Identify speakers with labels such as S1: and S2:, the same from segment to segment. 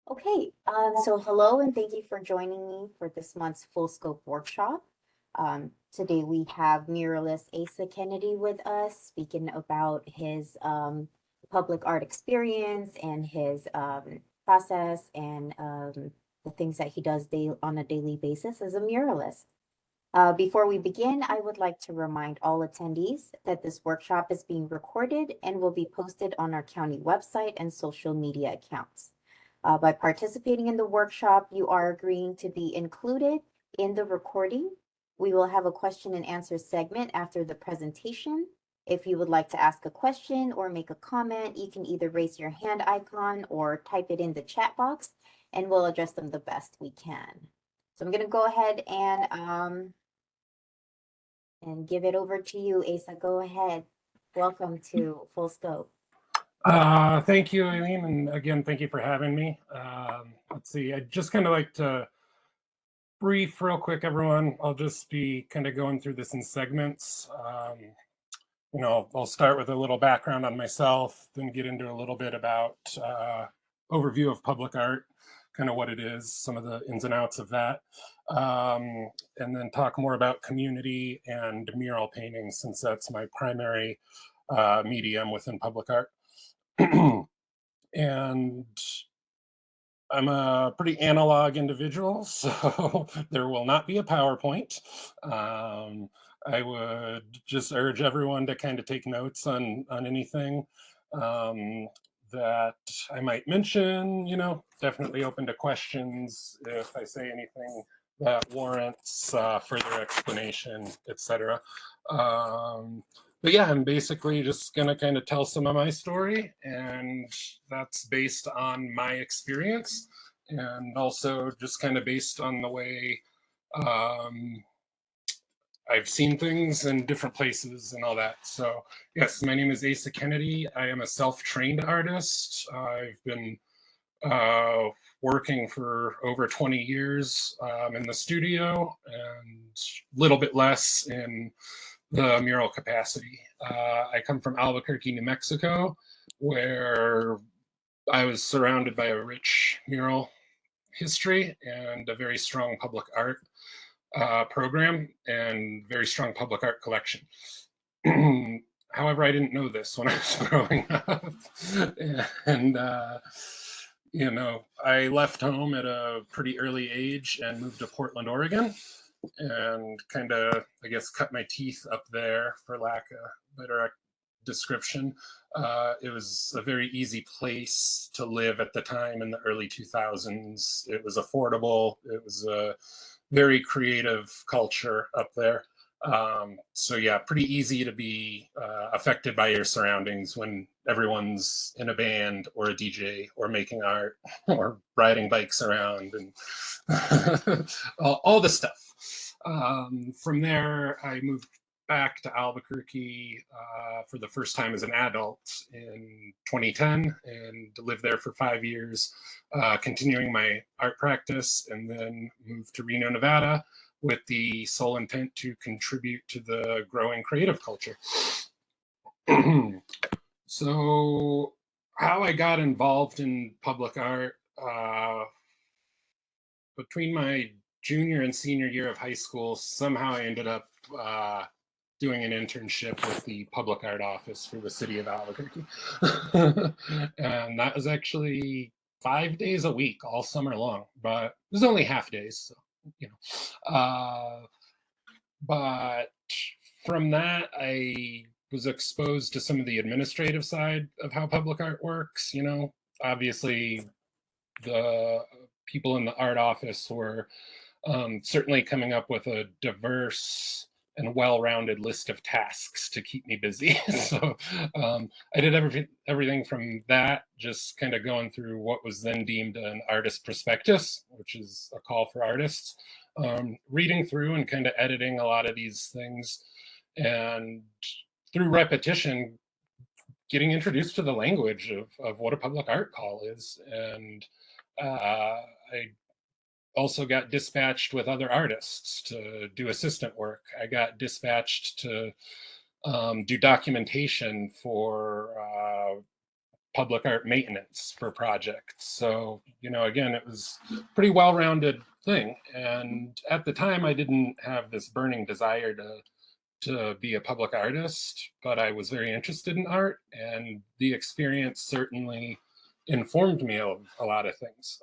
S1: So hello and thank you for joining me for this month's Full Scope workshop. Today we have muralist Asa Kennedy with us speaking about his public art experience and his process and the things that he does on a daily basis as a muralist. Before we begin, I would like to remind all attendees that this workshop is being recorded and will be posted on our county website and social media accounts. By participating in the workshop, you are agreeing to be included in the recording. We will have a question and answer segment after the presentation. If you would like to ask a question or make a comment, you can either raise your hand icon or type it in the chat box, and we'll address them the best we can. So I'm going to go ahead and give it over to you, Asa. Go ahead. Welcome to Full Scope.
S2: Thank you, Aileen, and again, thank you for having me. Let's see, I'd just kind of like to brief real quick, everyone. I'll just be kind of going through this in segments. I'll start with a little background on myself, then get into a little bit about overview of public art, kind of what it is, some of the ins and outs of that, and then talk more about community and mural painting, since that's my primary medium within public art. And I'm a pretty analog individual, so there will not be a PowerPoint. I would just urge everyone to kind of take notes on anything that I might mention. Definitely open to questions if I say anything that warrants further explanation, etc. But yeah, I'm basically just gonna kind of tell some of my story, and that's based on my experience, and also just kind of based on the way I've seen things in different places and all that. So yes, my name is Asa Kennedy. I am a self-trained artist. I've been working for over 20 years in the studio, and a little bit less in the mural capacity. I come from Albuquerque, New Mexico, where I was surrounded by a rich mural history and a very strong public art program and very strong public art collection. However, I didn't know this when I was growing up. And, I left home at a pretty early age and moved to Portland, Oregon, and kind of, I guess, cut my teeth up there, for lack of better description. It was a very easy place to live at the time in the early 2000s. It was affordable. It was a very creative culture up there. So yeah, pretty easy to be affected by your surroundings when everyone's in a band or a DJ or making art or riding bikes around and all the stuff. From there, I moved back to Albuquerque for the first time as an adult in 2010 and lived there for 5 years, continuing my art practice, and then moved to Reno, Nevada with the sole intent to contribute to the growing creative culture. So how I got involved in public art, between my junior and senior year of high school, somehow I ended up doing an internship with the public art office for the city of Albuquerque. And that was actually 5 days a week all summer long, but it was only half days, so but from that, I was exposed to some of the administrative side of how public art works. Obviously the people in the art office were certainly coming up with a diverse and well-rounded list of tasks to keep me busy. So I did everything from that, just kind of going through what was then deemed an artist prospectus, which is a call for artists, reading through and kind of editing a lot of these things, and through repetition, getting introduced to the language of what a public art call is. And I also got dispatched with other artists to do assistant work. I got dispatched to do documentation for public art maintenance for projects. So, you know, again, it was a pretty well-rounded thing. And at the time, I didn't have this burning desire to be a public artist, but I was very interested in art, and the experience certainly informed me of a lot of things.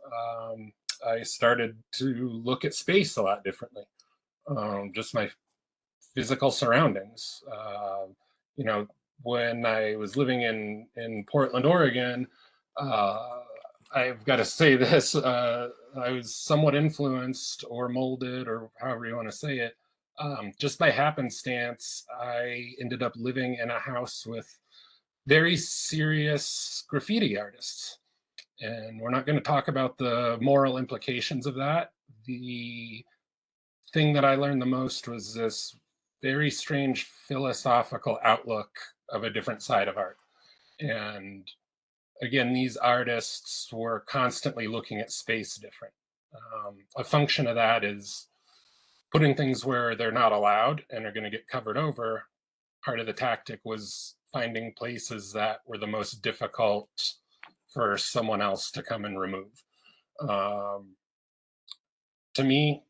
S2: I started to look at space a lot differently, just my physical surroundings. You know, when I was living in Portland, Oregon, uh, I've got to say this: I was somewhat influenced or molded, or however you want to say it, just by happenstance. I ended up living in a house with very serious graffiti artists, and we're not going to talk about the moral implications of that. The thing that I learned the most was this very strange philosophical outlook of a different side of art. And again, these artists were constantly looking at space different. A function of that is putting things where they're not allowed and are going to get covered over. Part of the tactic was finding places that were the most difficult for someone else to come and remove. To me,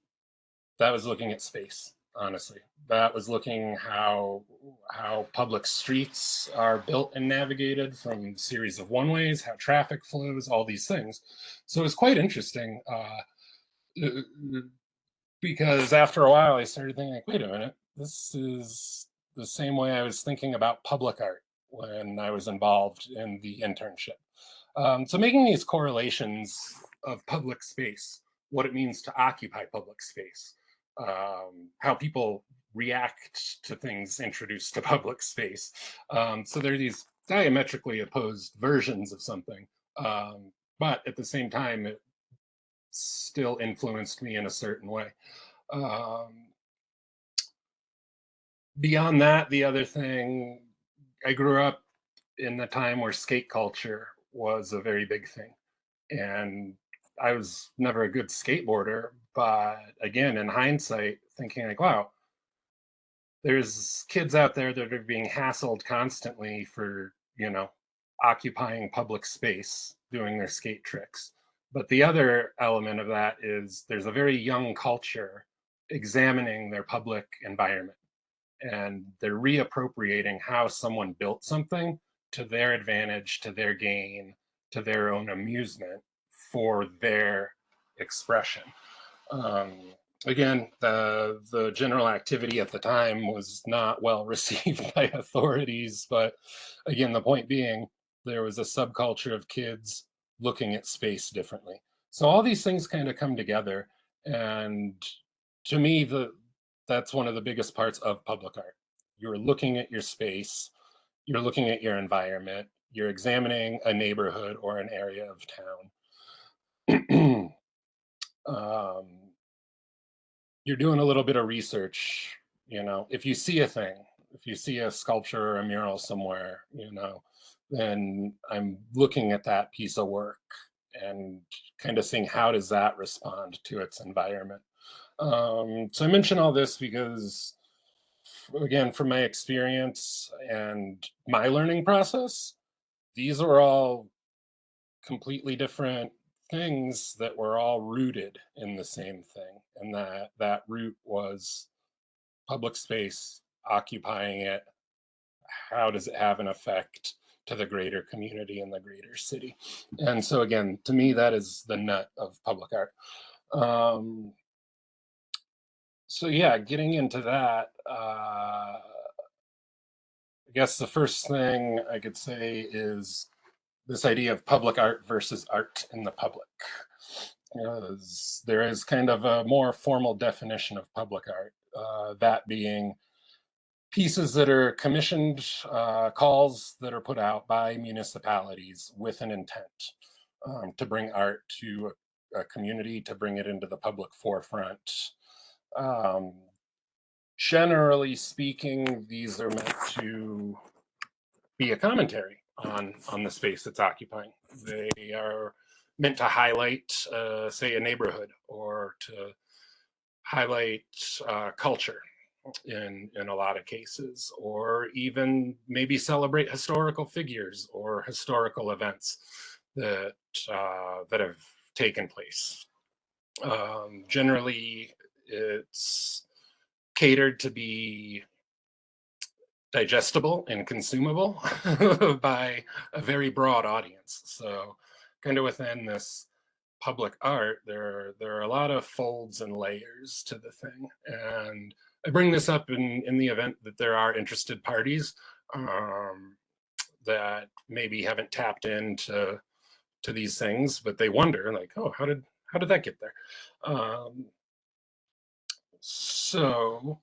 S2: that was looking at space, honestly. That was looking how public streets are built and navigated from a series of one ways, how traffic flows, all these things. So it was quite interesting, because after a while I started thinking, like, wait a minute, this is the same way I was thinking about public art when I was involved in the internship. So making these correlations of public space, what it means to occupy public space, how people react to things introduced to public space. So there are these diametrically opposed versions of something, but at the same time, it still influenced me in a certain way. Um, Beyond that, the other thing, I grew up in the time where skate culture was a very big thing. And I was never a good skateboarder, but again, in hindsight, thinking like, wow, there's kids out there that are being hassled constantly for, you know, occupying public space, doing their skate tricks. But the other element of that is there's a very young culture examining their public environment, and they're reappropriating how someone built something to their advantage, to their gain, to their own amusement for their expression. Um, Again, the general activity at the time was not well received by authorities, but again, the point being, there was a subculture of kids looking at space differently. So all these things kind of come together, and to me, that's one of the biggest parts of public art. You're looking at your space, you're looking at your environment, you're examining a neighborhood or an area of town. um, you're doing a little bit of research. You know, if you see a thing, if you see a sculpture or a mural somewhere, you know, then I'm looking at that piece of work and kind of seeing how does that respond to its environment. So I mention all this because, again, from my experience and my learning process, these are all completely different things that were all rooted in the same thing, and that root was public space, occupying it. How does it have an effect to the greater community and the greater city? And so again, to me, that is the nut of public art. um, so yeah, getting into that, I guess the first thing I could say is this idea of public art versus art in the public. There is kind of a more formal definition of public art, that being pieces that are commissioned, calls that are put out by municipalities with an intent, to bring art to a community, to bring it into the public forefront. Um, Generally speaking, these are meant to be a commentary on the space it's occupying. They are meant to highlight, say, a neighborhood, or to highlight culture. in a lot of cases, or even maybe celebrate historical figures or historical events that that have taken place. Generally, it's catered to be digestible and consumable by a very broad audience. So, kind of within this public art, there are a lot of folds and layers to the thing, and I bring this up in the event that there are interested parties um, that maybe haven't tapped into these things, but they wonder, like, oh, how did that get there? Um, so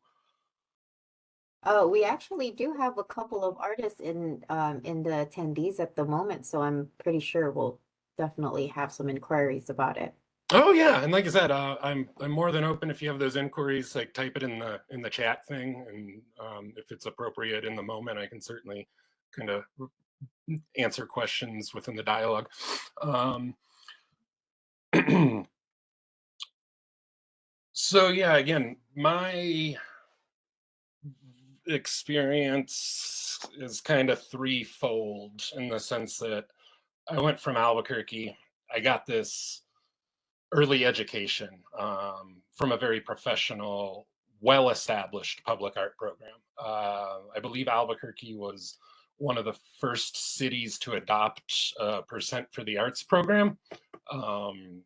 S1: We actually do have a couple of artists in the attendees at the moment, so I'm pretty sure we'll definitely have some inquiries about it.
S2: Oh yeah, and like I said, I'm more than open if you have those inquiries. Like type it in the chat thing, and if it's appropriate in the moment, I can certainly kind of answer questions within the dialogue. Um, so yeah, again, my experience is kind of threefold in the sense that I went from Albuquerque. I got this early education from a very professional, well established public art program. I believe Albuquerque was one of the first cities to adopt a percent for the arts program. Um,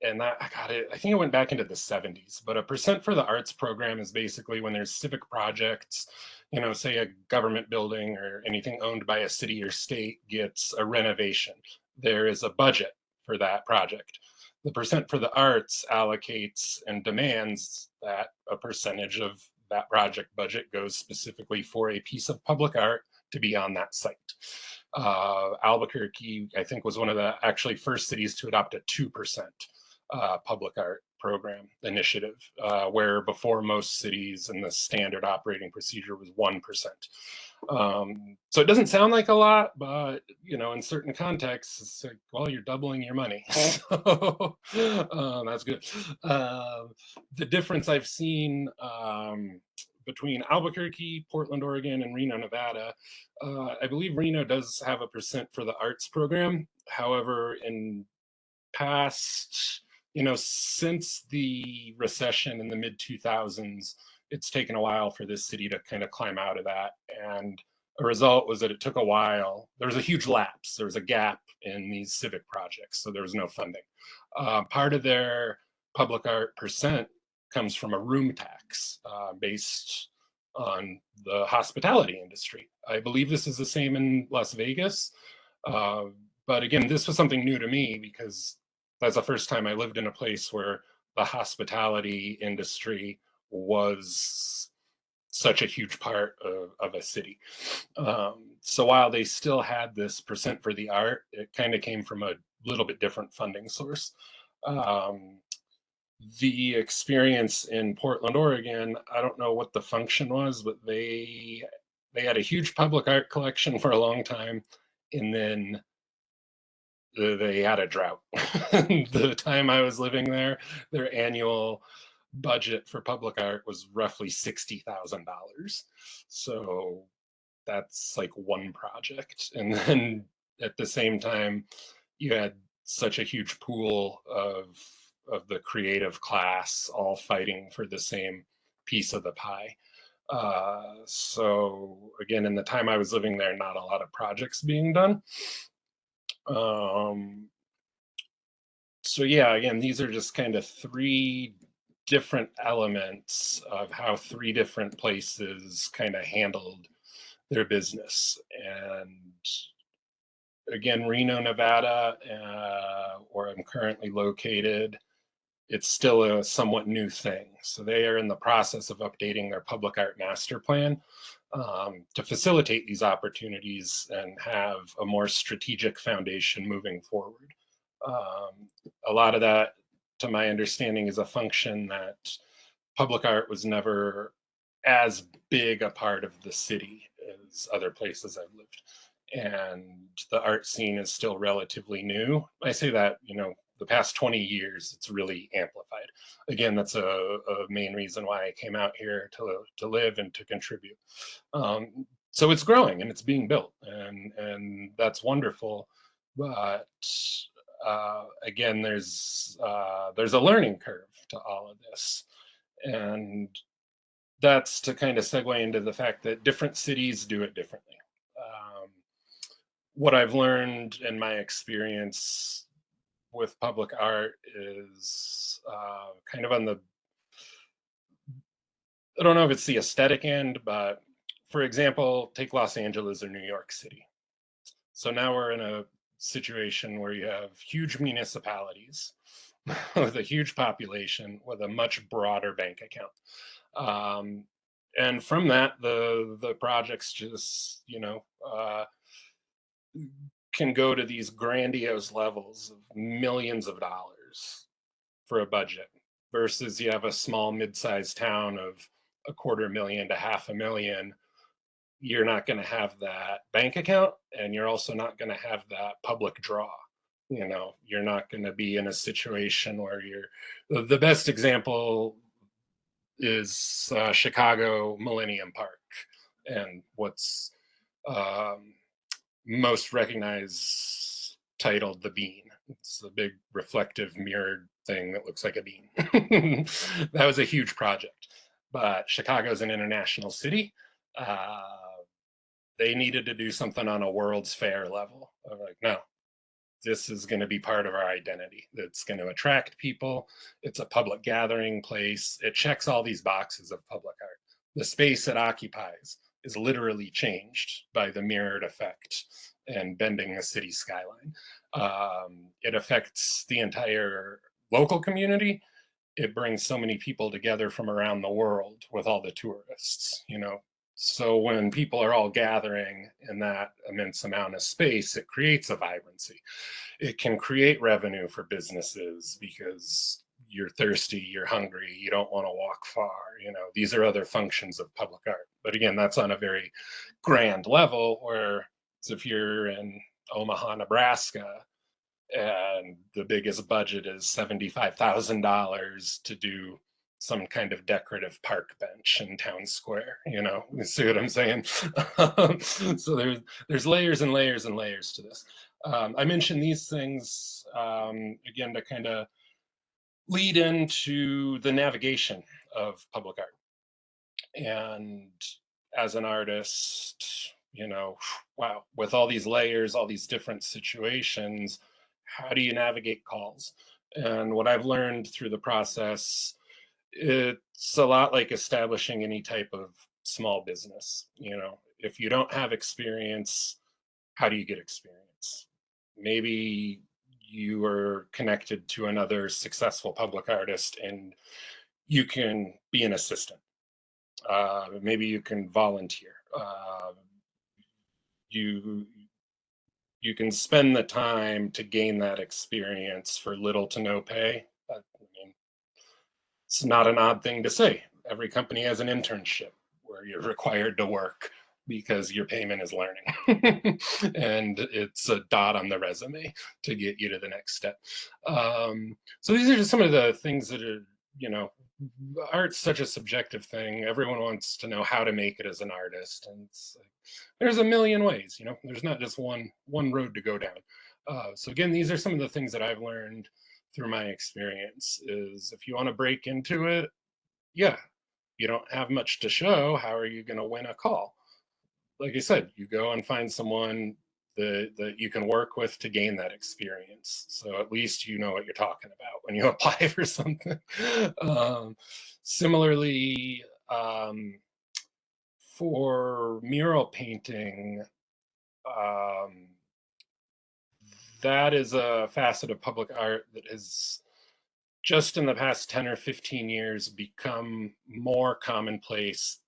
S2: and that I got it. I think it went back into the 70s. But a percent for the arts program is basically when there's civic projects, say a government building or anything owned by a city or state gets a renovation. There is a budget for that project. The percent for the arts allocates and demands that a percentage of that project budget goes specifically for a piece of public art to be on that site. Albuquerque, I think, was one of the actually first cities to adopt a 2% public art program initiative, where before most cities and the standard operating procedure was 1%. So it doesn't sound like a lot, but in certain contexts, it's like, well, you're doubling your money. So that's good. The difference I've seen between Albuquerque, Portland, Oregon, and Reno, Nevada, I believe Reno does have a percent for the arts program. However, in past, since the recession in the mid 2000s, it's taken a while for this city to kind of climb out of that. And a result was that it took a while. There was a huge lapse. There was a gap in these civic projects. So there was no funding. Part of their public art percent comes from a room tax based on the hospitality industry. I believe this is the same in Las Vegas. But again, this was something new to me because that's the first time I lived in a place where the hospitality industry was such a huge part of a city. So while they still had this percent for the art, it kind of came from a little bit different funding source. Um, the experience in Portland, Oregon, I don't know what the function was, but they had a huge public art collection for a long time, and then they had a drought. The time I was living there, their annual budget for public art was roughly $60,000. So that's like one project. And then at the same time, you had such a huge pool of the creative class all fighting for the same piece of the pie. So again, in the time I was living there, not a lot of projects being done. Um, so yeah, again, these are just kind of three different elements of how three different places kind of handled their business. And again, Reno, Nevada, where I'm currently located, it's still a somewhat new thing. So they are in the process of updating their public art master plan to facilitate these opportunities and have a more strategic foundation moving forward. A lot of that, to my understanding, is a function that public art was never as big a part of the city as other places I've lived. And the art scene is still relatively new. I say that, the past 20 years, it's really amplified. Again, that's a main reason why I came out here to live and to contribute. So it's growing and it's being built, and that's wonderful. But again, there's a learning curve to all of this, and that's to kind of segue into the fact that different cities do it differently. Um, what I've learned in my experience with public art is kind of on the, I don't know if it's the aesthetic end, but for example, take Los Angeles or New York City. So now we're in a situation where you have huge municipalities with a huge population with a much broader bank account. Um, and from that, the projects just, can go to these grandiose levels of millions of dollars for a budget versus you have a small mid-sized town of a quarter million to half a million. You're not going to have that bank account, and you're also not going to have that public draw. You're not going to be in a situation where the best example is Chicago Millennium Park, and what's um, most recognized titled The Bean. It's a big reflective mirrored thing that looks like a bean. That was a huge project, but Chicago's an international city. They needed to do something on a World's Fair level. I'm like, no, this is going to be part of our identity. It's going to attract people. It's a public gathering place. It checks all these boxes of public art. The space it occupies is literally changed by the mirrored effect and bending the city skyline. It affects the entire local community. It brings so many people together from around the world with all the tourists, So when people are all gathering in that immense amount of space, it creates a vibrancy. It can create revenue for businesses because you're thirsty, you're hungry, you don't want to walk far. These are other functions of public art. But again, that's on a very grand level, where if you're in Omaha, Nebraska, and the biggest budget is $75,000 to do some kind of decorative park bench in town square. You see what I'm saying? So there's layers and layers and layers to this. I mentioned these things again to kind of lead into the navigation of public art. And as an artist, wow, with all these layers, all these different situations, how do you navigate calls? And what I've learned through the process, it's a lot like establishing any type of small business. If you don't have experience, how do you get experience? Maybe you are connected to another successful public artist and you can be an assistant. Maybe you can volunteer. You you can spend the time to gain that experience for little to no pay. I mean, it's not an odd thing to say. Every company has an internship where you're required to work because your payment is learning. And it's a dot on the resume to get you to the next step. So these are just some of the things that are, art's such a subjective thing. Everyone wants to know how to make it as an artist. And it's like, there's a million ways, there's not just one road to go down. So again, these are some of the things that I've learned through my experience is if you want to break into it, yeah, you don't have much to show. How are you going to win a call? Like I said, you go and find someone that you can work with to gain that experience. So at least you know what you're talking about when you apply for something. Similarly, for mural painting, um, that is a facet of public art that has just in the past 10 or 15 years become more commonplace,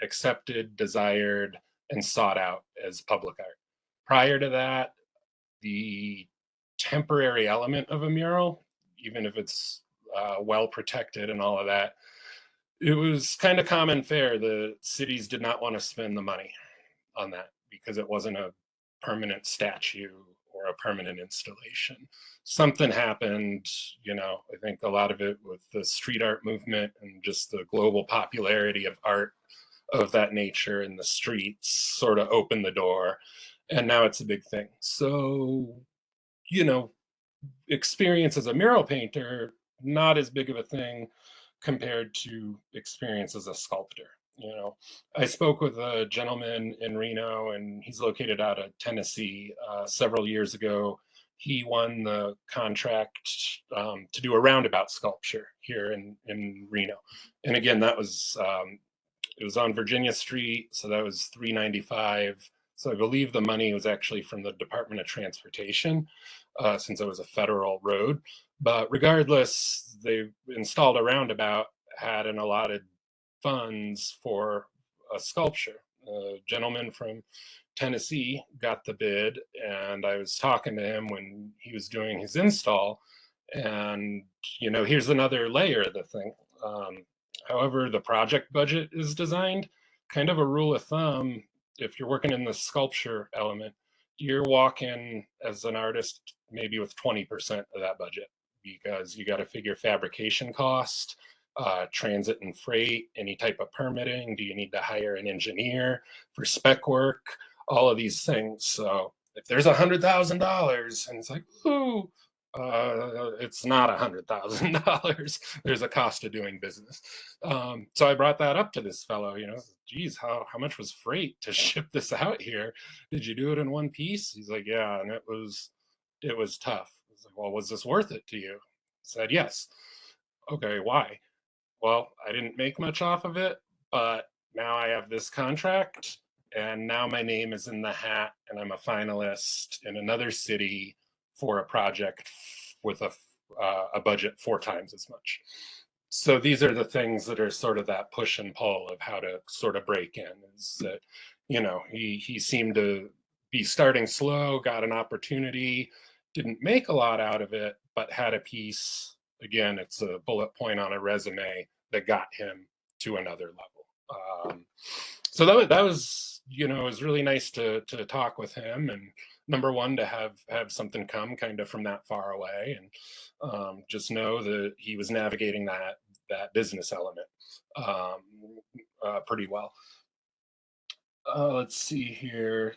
S2: accepted, desired, and sought out as public art. Prior to that, the temporary element of a mural, even if it's well protected and all of that, it was kind of common fare. The cities did not want to spend the money on that because it wasn't a permanent statue or a permanent installation. Something happened, I think a lot of it with the street art movement and just the global popularity of art of that nature in the streets sort of opened the door, and now it's a big thing. So, you know, experience as a mural painter, not as big of a thing compared to experience as a sculptor. I spoke with a gentleman in Reno, and he's located out of Tennessee. Several years ago, he won the contract to do a roundabout sculpture here in Reno. And again, that was it was on Virginia Street, so that was 395. So I believe the money was actually from the Department of Transportation, since it was a federal road. But regardless, they installed a roundabout, had an allotted funds for a sculpture. A gentleman from Tennessee got the bid, and I was talking to him when he was doing his install. And, here's another layer of the thing. However, the project budget is designed, kind of a rule of thumb, if you're working in the sculpture element, you're walking as an artist maybe with 20% of that budget, because you got to figure fabrication cost, transit and freight, any type of permitting. Do you need to hire an engineer for spec work? All of these things. So if there's $100,000 and it's like, ooh, it's not $100,000. There's a cost of doing business. So I brought that up to this fellow. Geez, how much was freight to ship this out here? Did you do it in one piece? He's like, yeah, and it was tough. I was like, well, was this worth it to you? I said, yes. Okay, why? Well, I didn't make much off of it, but now I have this contract, and now my name is in the hat, and I'm a finalist in another city for a project with a budget 4 times as much. So these are the things that are sort of that push and pull of how to sort of break in. Is that he seemed to be starting slow, got an opportunity, didn't make a lot out of it, but had a piece. Again, it's a bullet point on a resume that got him to another level. So that was it was really nice to talk with him, and number one, to have something come kind of from that far away, and just know that he was navigating that business element pretty well. Let's see here.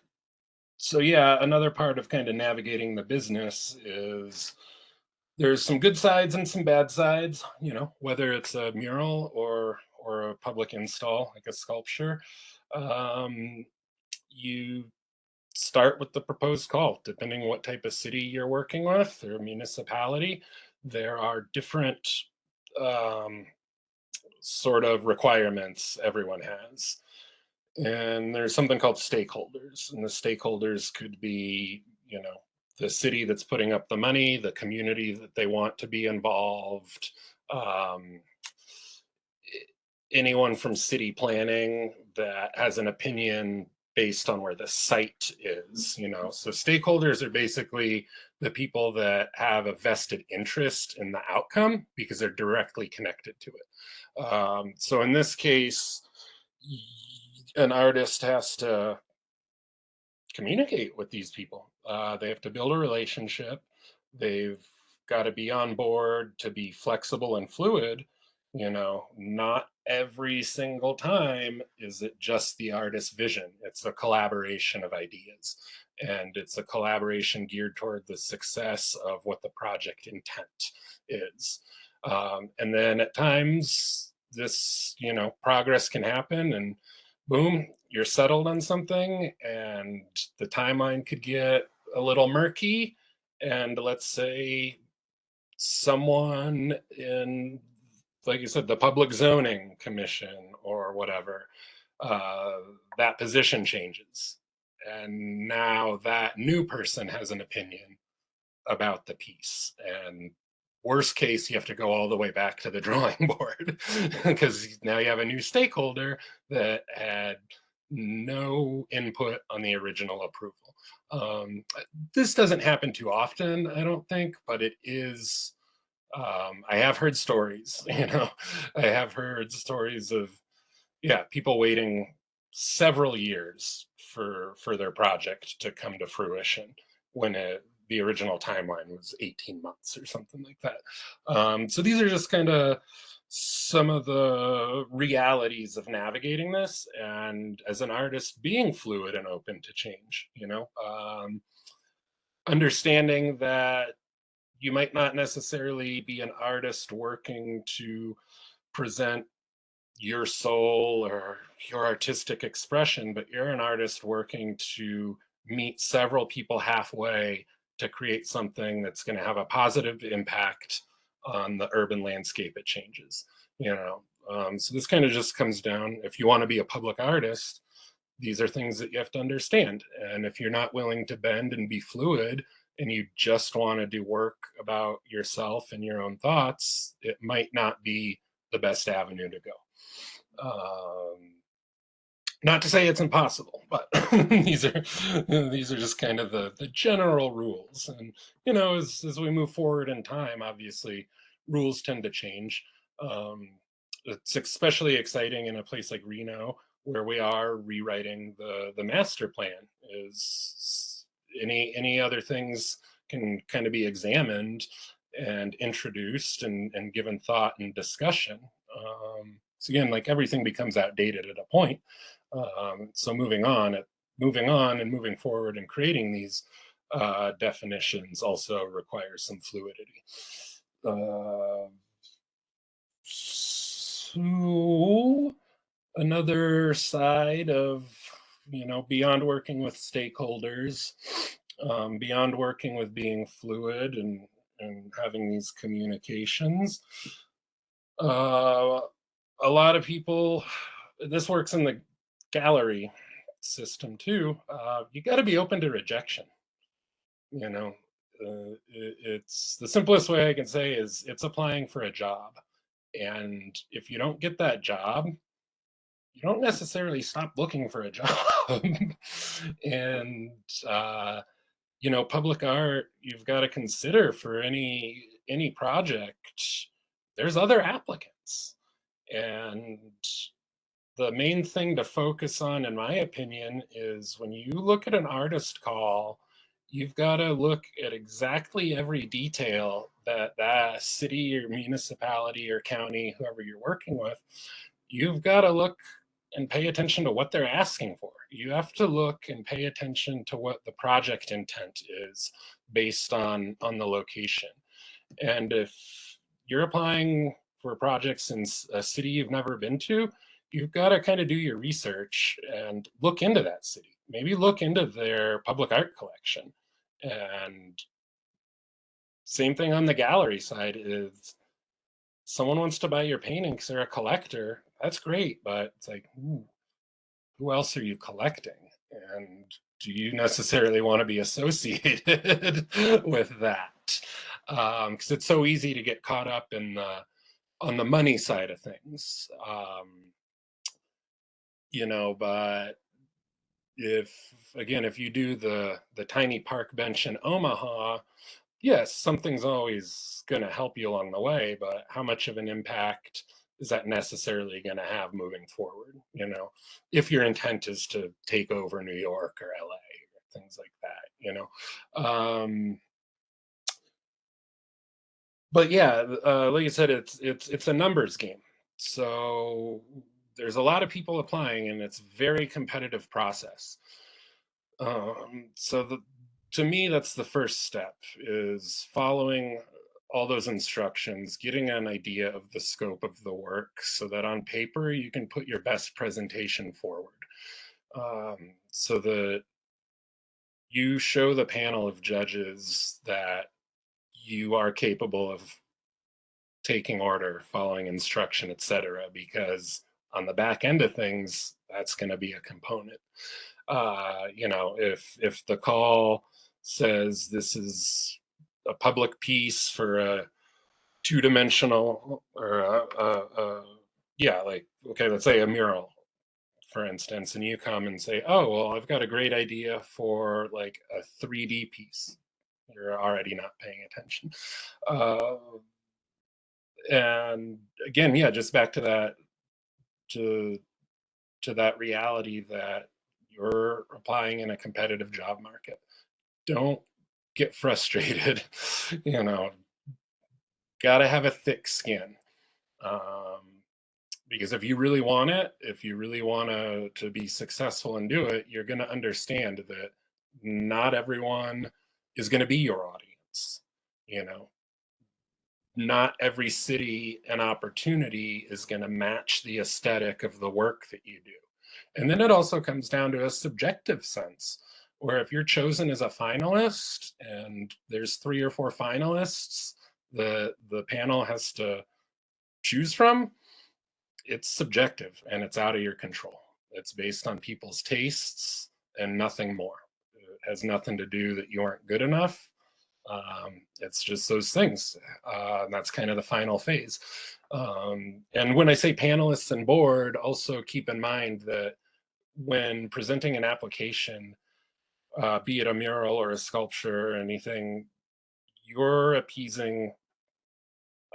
S2: So yeah, another part of kind of navigating the business is there's some good sides and some bad sides, whether it's a mural or a public install, like a sculpture. You start with the proposed call, depending what type of city you're working with or municipality. There are different sort of requirements everyone has. And there's something called stakeholders, and the stakeholders could be, the city that's putting up the money, the community that they want to be involved, anyone from city planning that has an opinion based on where the site is. So stakeholders are basically the people that have a vested interest in the outcome because they're directly connected to it. So in this case, an artist has to communicate with these people. They have to build a relationship. They've got to be on board to be flexible and fluid. Not every single time is it just the artist's vision. It's a collaboration of ideas, and it's a collaboration geared toward the success of what the project intent is. And then at times this, progress can happen, and boom, you're settled on something, and the timeline could get a little murky. And let's say someone in, like you said, the public zoning commission or whatever, that position changes. And now that new person has an opinion about the piece. And worst case, you have to go all the way back to the drawing board because now you have a new stakeholder that had no input on the original approval. This doesn't happen too often, I don't think, but it is. I have heard stories, I have heard stories of, people waiting several years for their project to come to fruition when the original timeline was 18 months or something like that. So these are just kind of some of the realities of navigating this, and as an artist, being fluid and open to change, understanding that you might not necessarily be an artist working to present your soul or your artistic expression, but you're an artist working to meet several people halfway to create something that's going to have a positive impact on the urban landscape it changes. So this kind of just comes down, if you want to be a public artist, these are things that you have to understand. And if you're not willing to bend and be fluid, and you just want to do work about yourself and your own thoughts, it might not be the best avenue to go. Not to say it's impossible, but these are just kind of the general rules. And as we move forward in time, obviously rules tend to change. It's especially exciting in a place like Reno, where we are rewriting the master plan. Is any other things can kind of be examined and introduced and given thought and discussion. So again, like everything becomes outdated at a point. So moving on and moving forward and creating these definitions also requires some fluidity. So another side of, beyond working with stakeholders, beyond working with being fluid and having these communications, a lot of people, this works in the gallery system too. You got to be open to rejection. It's the simplest way I can say is it's applying for a job. And if you don't get that job, you don't necessarily stop looking for a job. And public art, you've got to consider for any project, there's other applicants. And the main thing to focus on, in my opinion, is when you look at an artist call, you've got to look at exactly every detail that that city or municipality or county, whoever you're working with, you've got to look and pay attention to what they're asking for. You have to look and pay attention to what the project intent is based on the location. And if you're applying for projects in a city you've never been to, you've got to kind of do your research and look into that city. Maybe look into their public art collection. And same thing on the gallery side is someone wants to buy your painting because they're a collector. That's great, but it's like, who else are you collecting? And do you necessarily want to be associated with that? Because it's so easy to get caught up on the money side of things. But if you do the tiny park bench in Omaha, yes, something's always going to help you along the way, but how much of an impact is that necessarily going to have moving forward? If your intent is to take over New York or LA or things like that. But yeah, like I said, it's a numbers game. So there's a lot of people applying, and it's a very competitive process. To me, that's the first step, is following all those instructions, getting an idea of the scope of the work so that on paper you can put your best presentation forward. So that you show the panel of judges that you are capable of taking order, following instruction, etc. Because on the back end of things, that's going to be a component. If the call says this is a public piece for a two-dimensional or okay, let's say a mural, for instance, and you come and say, oh, well, I've got a great idea for like a 3D piece. You're already not paying attention. And again, yeah, just back to that, to that reality that you're applying in a competitive job market. Don't get frustrated. You know, gotta have a thick skin. Um, because if you really want it, if you really want to be successful and do it, you're going to understand that not everyone is going to be your audience. You know, not every city and opportunity is going to match the aesthetic of the work that you do. And then it also comes down to a subjective sense, where if you're chosen as a finalist and there's 3 or 4 finalists, the panel has to choose from, it's subjective and it's out of your control. It's based on people's tastes and nothing more. It has nothing to do that you aren't good enough. It's just those things. And that's kind of the final phase. And when I say panelists and board, also keep in mind that when presenting an application, be it a mural or a sculpture or anything, you're appeasing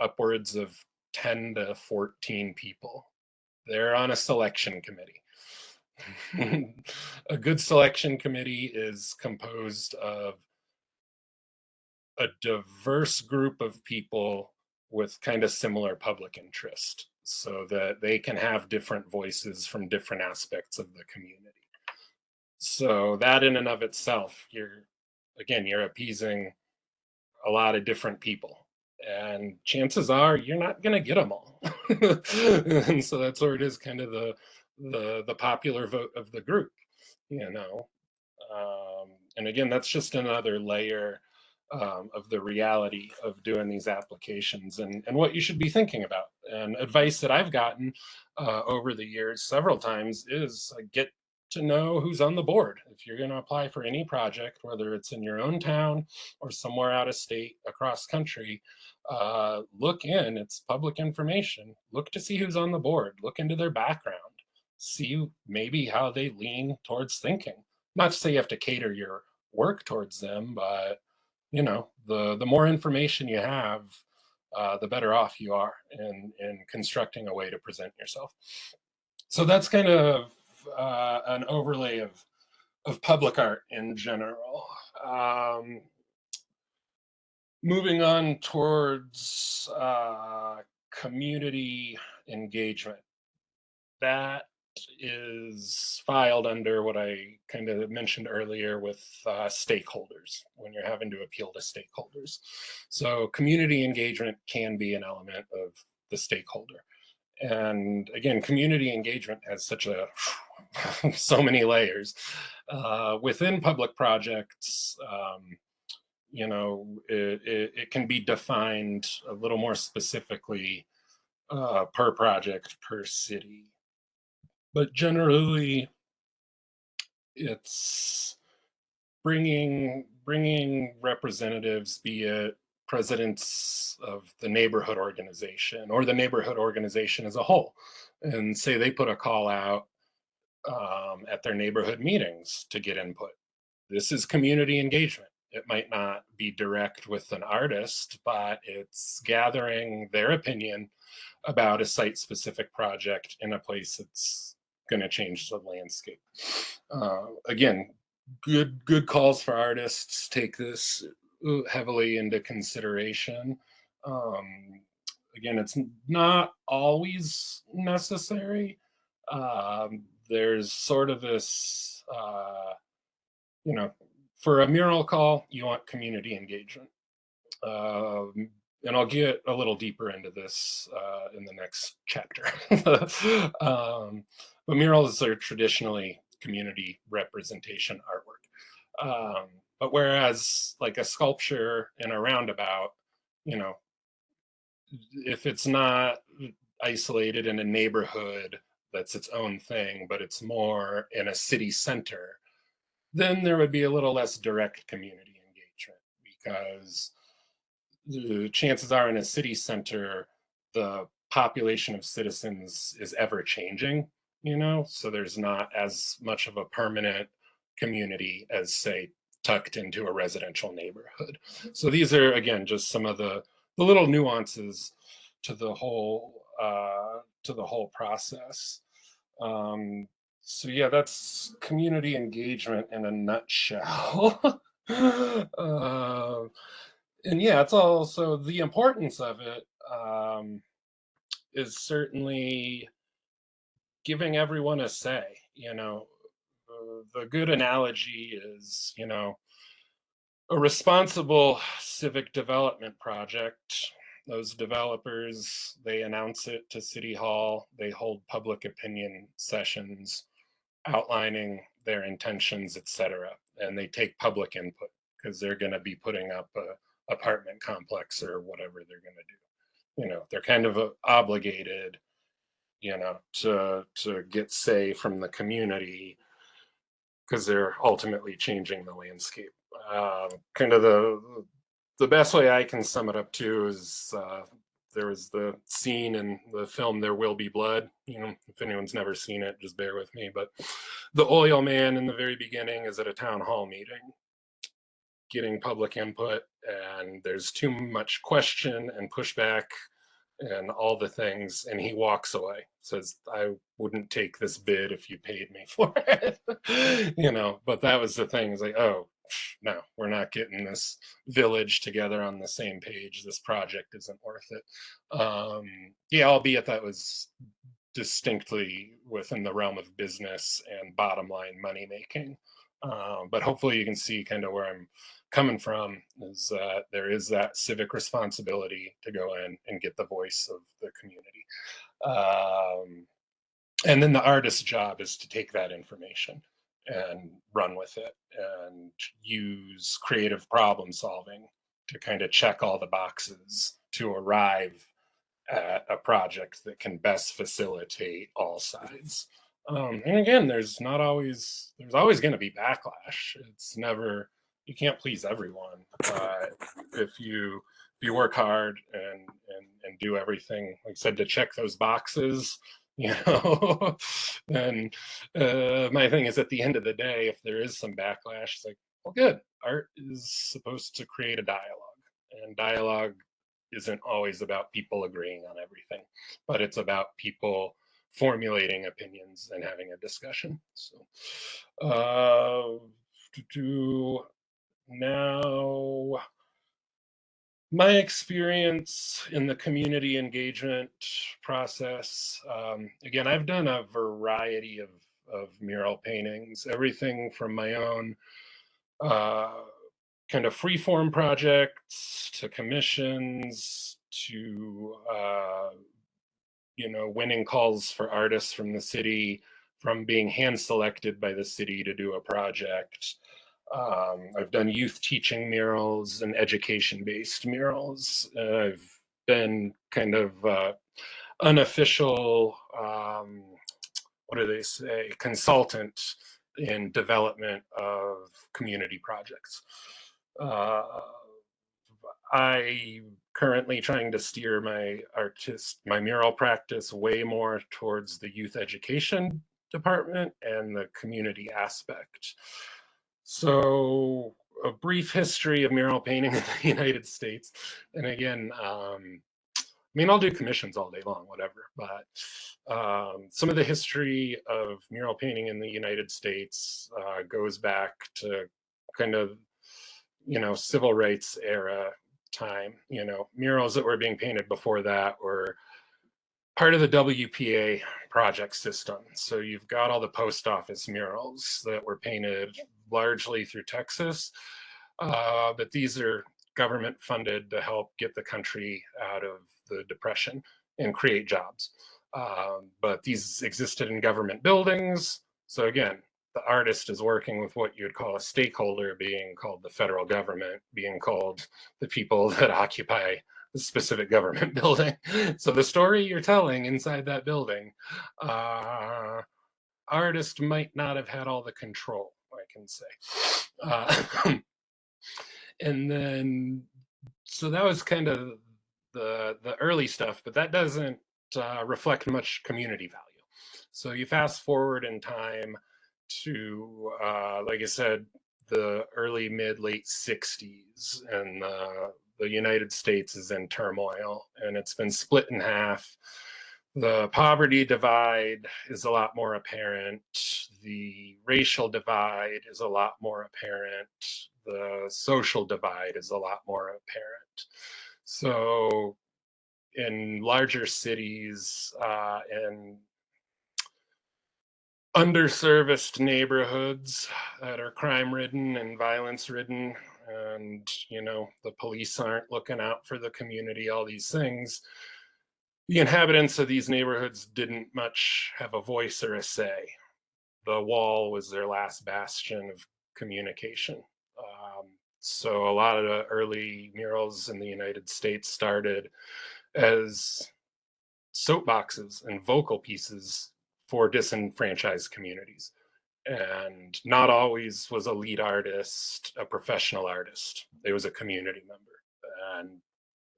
S2: upwards of 10 to 14 people. They're on a selection committee. A good selection committee is composed of a diverse group of people with kind of similar public interest so that they can have different voices from different aspects of the community. So that in and of itself, you're appeasing a lot of different people. And chances are you're not going to get them all. And so that's where it is kind of the popular vote of the group, you know. And again, that's just another layer of the reality of doing these applications and what you should be thinking about. And advice that I've gotten over the years several times is get to know who's on the board. If you're going to apply for any project, whether it's in your own town or somewhere out of state, across country, look in, it's public information. Look to see who's on the board, look into their background, see maybe how they lean towards thinking. Not to say you have to cater your work towards them, but the more information you have, the better off you are in constructing a way to present yourself. So that's kind of an overlay of public art in general. Moving on towards community engagement. That is filed under what I kind of mentioned earlier with stakeholders when you're having to appeal to stakeholders. So community engagement can be an element of the stakeholder. And again, community engagement has such a so many layers. Within public projects, it can be defined a little more specifically per project, per city. But generally, it's bringing representatives, be it presidents of the neighborhood organization or the neighborhood organization as a whole, and say they put a call out at their neighborhood meetings to get input. This is community engagement. It might not be direct with an artist, but it's gathering their opinion about a site specific project in a place that's going to change the landscape. Again, good calls for artists. Take this heavily into consideration. Again, it's not always necessary. There's sort of this, for a mural call, you want community engagement. And I'll get a little deeper into this in the next chapter. But murals are traditionally community representation artwork. But whereas like a sculpture in a roundabout, you know, if it's not isolated in a neighborhood that's its own thing, but it's more in a city center, then there would be a little less direct community engagement because the chances are in a city center, the population of citizens is ever changing, so there's not as much of a permanent community as, say, tucked into a residential neighborhood. So these are, again, just some of the little nuances to the whole process. So yeah, that's community engagement in a nutshell. uh, and yeah, it's also the importance of it is certainly giving everyone a say. The good analogy is, a responsible civic development project. Those developers, they announce it to City Hall, they hold public opinion sessions outlining their intentions, etc. And they take public input because they're going to be putting up a apartment complex or whatever they're going to do. They're kind of obligated, to get say from the community because they're ultimately changing the landscape. Kind of the best way I can sum it up to is there was the scene in the film There Will Be Blood. If anyone's never seen it, just bear with me. But the oil man in the very beginning is at a town hall meeting getting public input, and there's too much question and pushback and all the things, and he walks away, says, I wouldn't take this bid if you paid me for it. But that was the thing. It's like, oh no, we're not getting this village together on the same page. This project isn't worth it. Yeah, albeit that was distinctly within the realm of business and bottom line money making. But hopefully you can see kind of where I'm coming from is that there is that civic responsibility to go in and get the voice of the community. And then the artist's job is to take that information and run with it and use creative problem solving to kind of check all the boxes to arrive at a project that can best facilitate all sides. And again, there's always going to be backlash. It's never, you can't please everyone. If you work hard and do everything, like I said, to check those boxes, then my thing is at the end of the day, if there is some backlash, it's like, well, good. Art is supposed to create a dialogue, and dialogue isn't always about people agreeing on everything, but it's about people formulating opinions and having a discussion. So, now my experience in the community engagement process. Again, I've done a variety of mural paintings, everything from my own kind of freeform projects to commissions to winning calls for artists from the city, from being hand selected by the city to do a project. I've done youth teaching murals and education based murals. I've been kind of unofficial, what do they say, consultant in development of community projects. I currently trying to steer my mural practice way more towards the youth education department and the community aspect. So a brief history of mural painting in the United States. And again, I'll do commissions all day long, whatever, but some of the history of mural painting in the United States goes back to kind of, civil rights era time. Murals that were being painted before that were part of the WPA project system. So you've got all the post office murals that were painted largely through Texas, but these are government funded to help get the country out of the Depression and create jobs. But these existed in government buildings. So again, the artist is working with what you'd call a stakeholder, being called the federal government, being called the people that occupy the specific government building. So the story you're telling inside that building, artist might not have had all the control, I can say. And then, so that was kind of the early stuff, but that doesn't reflect much community value. So you fast forward in time to, like I said, the early, mid, late 60s, and the United States is in turmoil, and it's been split in half. The poverty divide is a lot more apparent. The racial divide is a lot more apparent. the social divide is a lot more apparent. So in larger cities, in underserviced neighborhoods that are crime ridden and violence ridden, and the police aren't looking out for the community, all these things, the inhabitants of these neighborhoods didn't much have a voice or a say. The wall was their last bastion of communication. So a lot of the early murals in the United States started as soapboxes and vocal pieces for disenfranchised communities. And not always was a lead artist a professional artist. It was a community member. And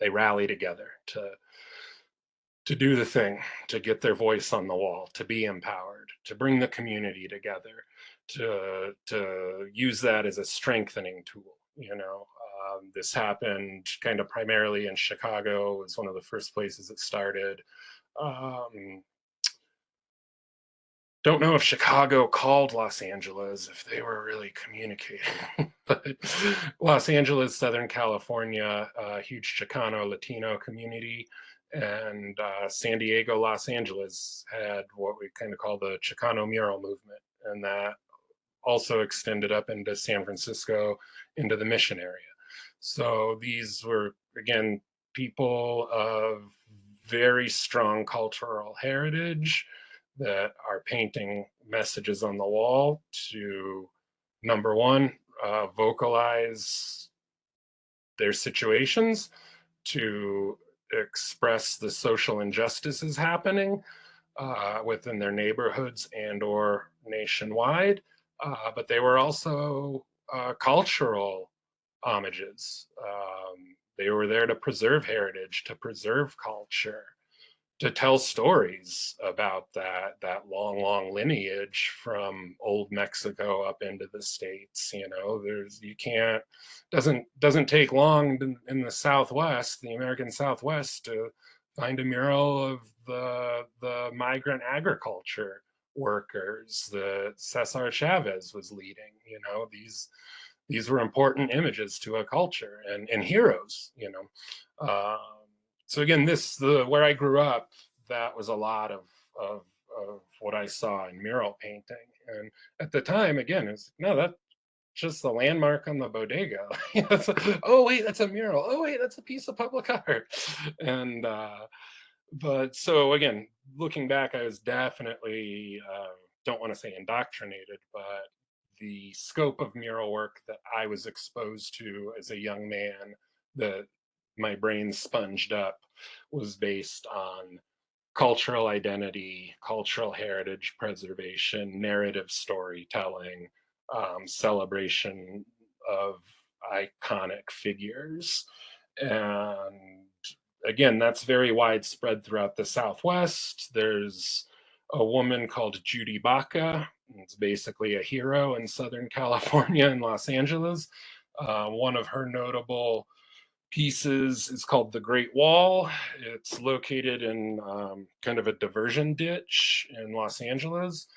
S2: they rally together to do the thing, to get their voice on the wall, to be empowered, to bring the community together, to use that as a strengthening tool. This happened kind of primarily in Chicago. It was one of the first places it started. Um, don't know if Chicago called Los Angeles, if they were really communicating, but Los Angeles, Southern California, a huge Chicano Latino community, and San Diego, Los Angeles had what we kind of call the Chicano mural movement, and that also extended up into San Francisco, into the Mission area. So these were, again, people of very strong cultural heritage that are painting messages on the wall to, number one, vocalize their situations, to express the social injustices happening within their neighborhoods and or nationwide. But they were also cultural homages. They were there to preserve heritage, to preserve culture, to tell stories about that long lineage from old Mexico up into the States. You can't, doesn't take long in the Southwest, the American Southwest, to find a mural of the migrant agriculture workers that Cesar Chavez was leading. These were important images to a culture, and heroes. Um, so again, where I grew up, that was a lot of what I saw in mural painting. And at the time, again, it's no, that's just the landmark on the bodega. Oh wait, that's a mural. Oh wait, that's a piece of public art. And but so again, looking back, I was definitely don't want to say indoctrinated, but the scope of mural work that I was exposed to as a young man, that my brain sponged up, was based on cultural identity, cultural heritage preservation, narrative storytelling, celebration of iconic figures. And again, that's very widespread throughout the Southwest. There's a woman called Judy Baca. It's basically a hero in Southern California and Los Angeles. One of her notable pieces is called The Great Wall. It's located in kind of a diversion ditch in Los Angeles.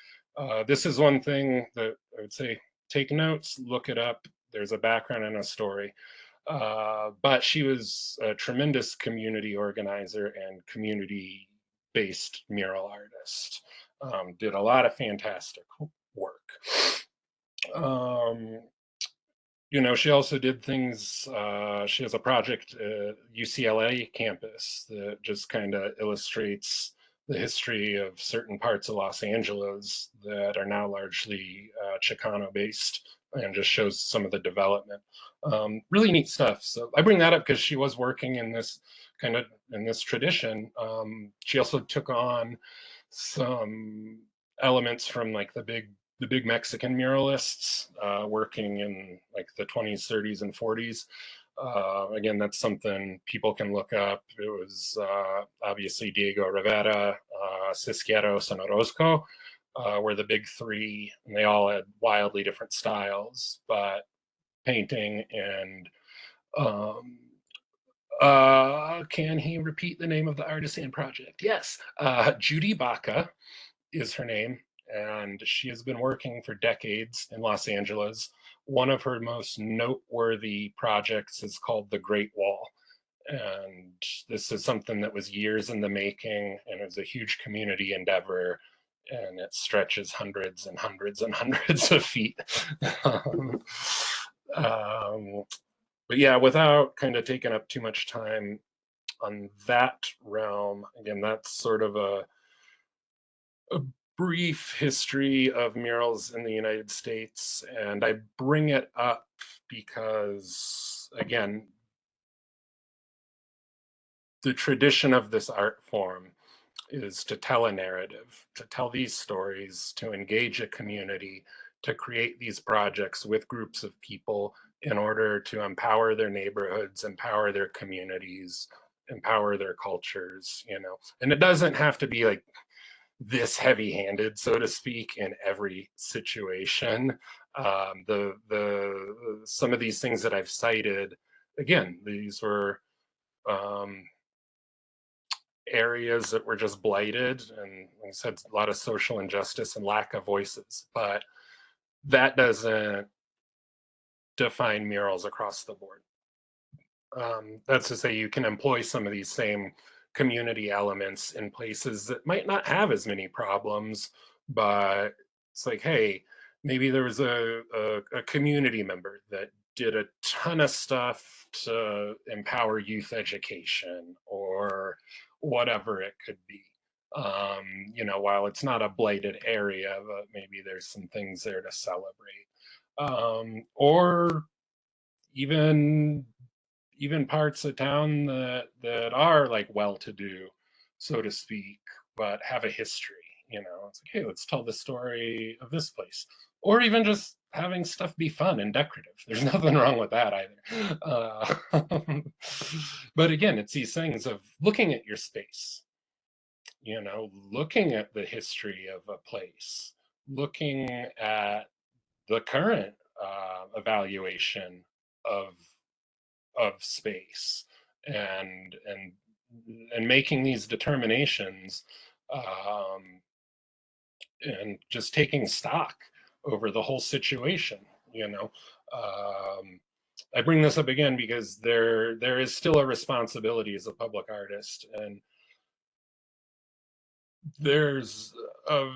S2: This is one thing that I would say, take notes, look it up. There's a background and a story. But she was a tremendous community organizer and community-based mural artist. Did a lot of fantastic work. She also did things, she has a project at UCLA campus that just kind of illustrates the history of certain parts of Los Angeles that are now largely Chicano based, and just shows some of the development. Really neat stuff. So I bring that up because she was working in this tradition. She also took on some elements from like the big Mexican muralists working in like the 20s, 30s, and 40s. Again, that's something people can look up. It was obviously Diego Rivera, Cisqueiros, and Orozco were the big three, and they all had wildly different styles, but painting and can he repeat the name of the artisan project? Yes, Judy Baca is her name, and she has been working for decades in Los Angeles one of her most noteworthy projects is called the Great Wall. And this is something that was years in the making, and it was a huge community endeavor, and it stretches hundreds and hundreds and hundreds of feet. um, um, but yeah, without kind of taking up too much time on that realm, again, that's sort of a brief history of murals in the United States. And I bring it up because, again, the tradition of this art form is to tell a narrative, to tell these stories, to engage a community, to create these projects with groups of people in order to empower their neighborhoods, empower their communities, empower their cultures, you know. And it doesn't have to be like this heavy-handed, so to speak, in every situation. The some of these things that I've cited, again, these were areas that were just blighted, and like I said, a lot of social injustice and lack of voices. But that doesn't define murals across the board. That's to say, you can employ some of these same community elements in places that might not have as many problems, but it's like, hey, maybe there was a community member that did a ton of stuff to empower youth education or whatever it could be. You know, while it's not a blighted area, but maybe there's some things there to celebrate. Or even parts of town that are like well-to-do, so to speak, but have a history. You know, it's like, hey, let's tell the story of this place, or even just having stuff be fun and decorative. There's nothing wrong with that either. But again, it's these things of looking at your space, you know, looking at the history of a place, looking at the current evaluation of space, and making these determinations, um, and just taking stock over the whole situation, you know. I bring this up again because there is still a responsibility as a public artist, and there's a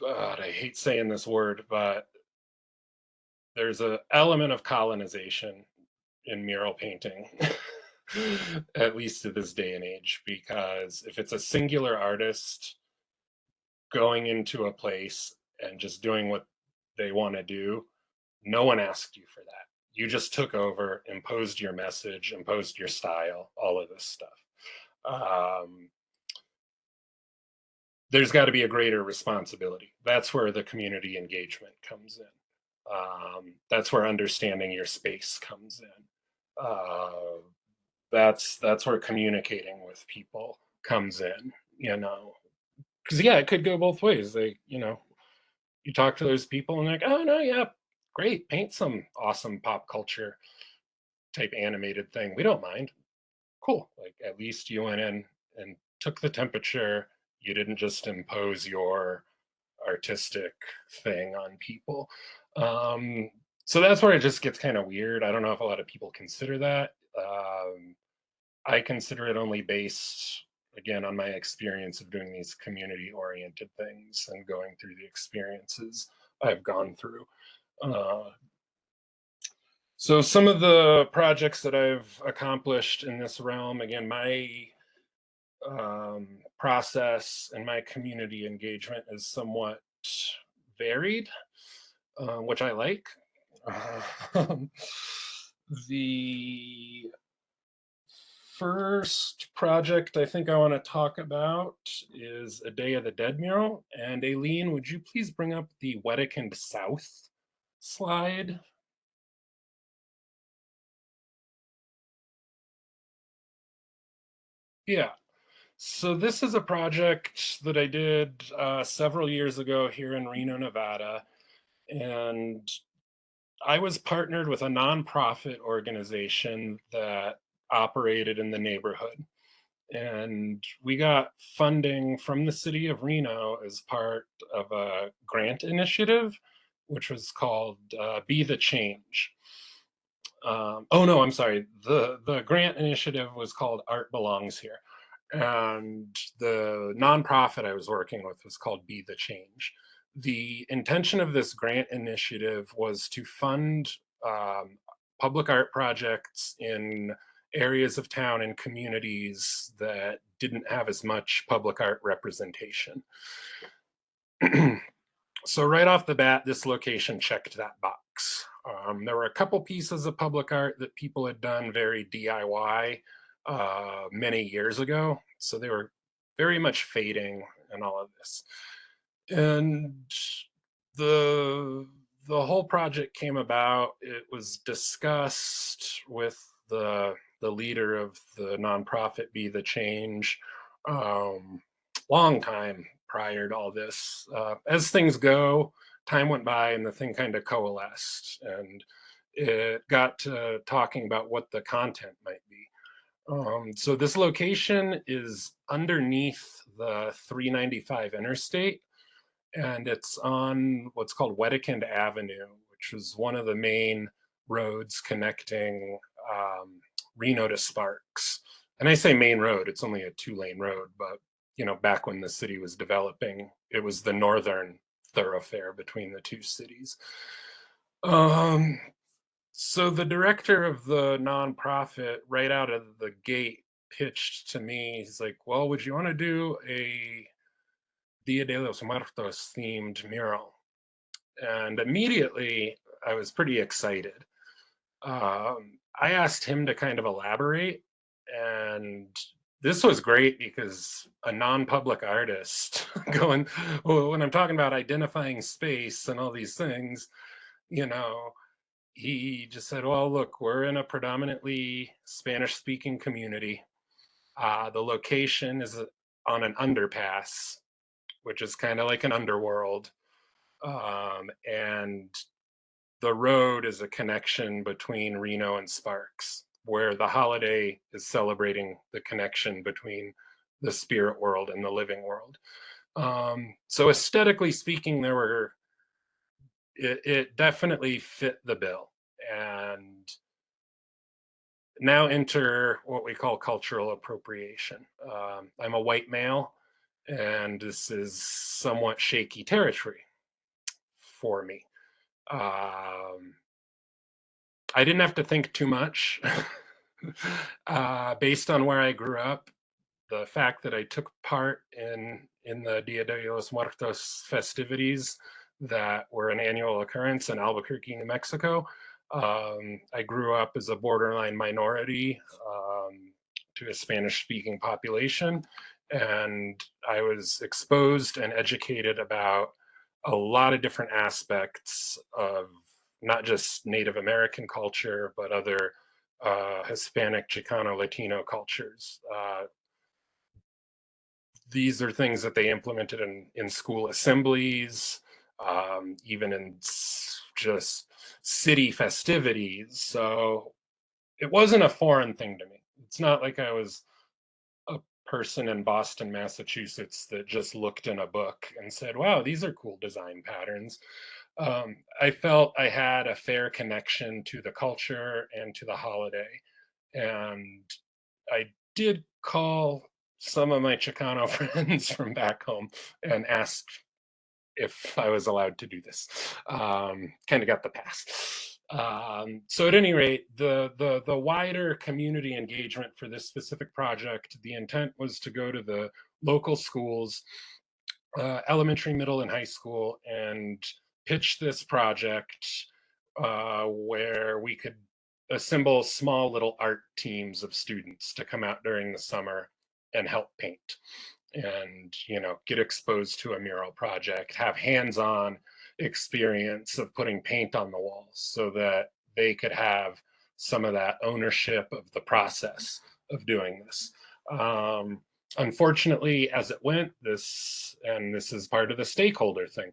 S2: God, I hate saying this word, but there's an element of colonization in mural painting, at least to this day and age, because if it's a singular artist going into a place and just doing what they want to do, no one asked you for that. You just took over, imposed your message, imposed your style, all of this stuff. Um, there's got to be a greater responsibility. That's where the community engagement comes in. That's where understanding your space comes in. That's where communicating with people comes in, you know. Because yeah, it could go both ways. They, you know, you talk to those people and they're like, oh no, yeah, great, paint some awesome pop culture type animated thing. We don't mind. Cool. Like at least you went in and took the temperature. You didn't just impose your artistic thing on people. Um, so that's where it just gets kind of weird. I don't know if a lot of people consider that. I consider it only based, again, on my experience of doing these community oriented things and going through the experiences I've gone through. Uh, so some of the projects that I've accomplished in this realm, again, my process and my community engagement is somewhat varied, which I like. Um, the first project I think I want to talk about is a Day of the Dead mural. And Aileen, would you please bring up the Wedekind South slide? Yeah. So this is a project that I did several years ago here in Reno, Nevada. And I was partnered with a nonprofit organization that operated in the neighborhood. And we got funding from the city of Reno as part of a grant initiative which was called Be the Change. Oh no, I'm sorry. The grant initiative was called Art Belongs Here, and the nonprofit I was working with was called Be the Change. The intention of this grant initiative was to fund um, public art projects in areas of town and communities that didn't have as much public art representation. So right off the bat, this location checked that box. There were a couple pieces of public art that people had done very DIY many years ago. So they were very much fading and all of this. And the the whole project came about. It was discussed with the leader of the nonprofit Be the Change, um, long time prior to all this. As things go, time went by and the thing kind of coalesced, and it got to talking about what the content might be. So this location is underneath the 395 interstate, and it's on what's called Wedekind Avenue, which is one of the main roads connecting Reno to Sparks. And I say main road, it's only a 2-lane road, but back when the city was developing, it was the northern thoroughfare between the two cities. So the director of the nonprofit, right out of the gate, pitched to me. He's like, "Well, would you want to do a Dia de los Muertos themed mural?" And immediately I was pretty excited. I asked him to kind of elaborate, and this was great because a non-public artist going, well, when I'm talking about identifying space and all these things, you know, he just said, well, look, we're in a predominantly Spanish speaking community. The location is on an underpass, which is kind of like an underworld. And the road is a connection between Reno and Sparks, where the holiday is celebrating the connection between the spirit world and the living world. So aesthetically speaking, it definitely fit the bill. And now enter what we call cultural appropriation. I'm a white male, and this is somewhat shaky territory for me. Um, I didn't have to think too much. Based on where I grew up, the fact that I took part in the Dia de los Muertos festivities that were an annual occurrence in Albuquerque, New Mexico. I grew up as a borderline minority to a Spanish-speaking population, and I was exposed and educated about a lot of different aspects of not just Native American culture, but other Hispanic, Chicano, Latino cultures. These are things that they implemented in school assemblies, even in just city festivities. So it wasn't a foreign thing to me. It's not like I was a person in Boston, Massachusetts that just looked in a book and said, wow, these are cool design patterns. I felt I had a fair connection to the culture and to the holiday. And I did call some of my Chicano friends from back home and asked if I was allowed to do this. Kind of got the pass. So at any rate, the wider community engagement for this specific project, the intent was to go to the local schools, elementary, middle, and high school, and pitch this project where we could assemble small little art teams of students to come out during the summer and help paint and get exposed to a mural project, have hands-on experience of putting paint on the walls so that they could have some of that ownership of the process of doing this. Unfortunately, as it went, this is part of the stakeholder thing,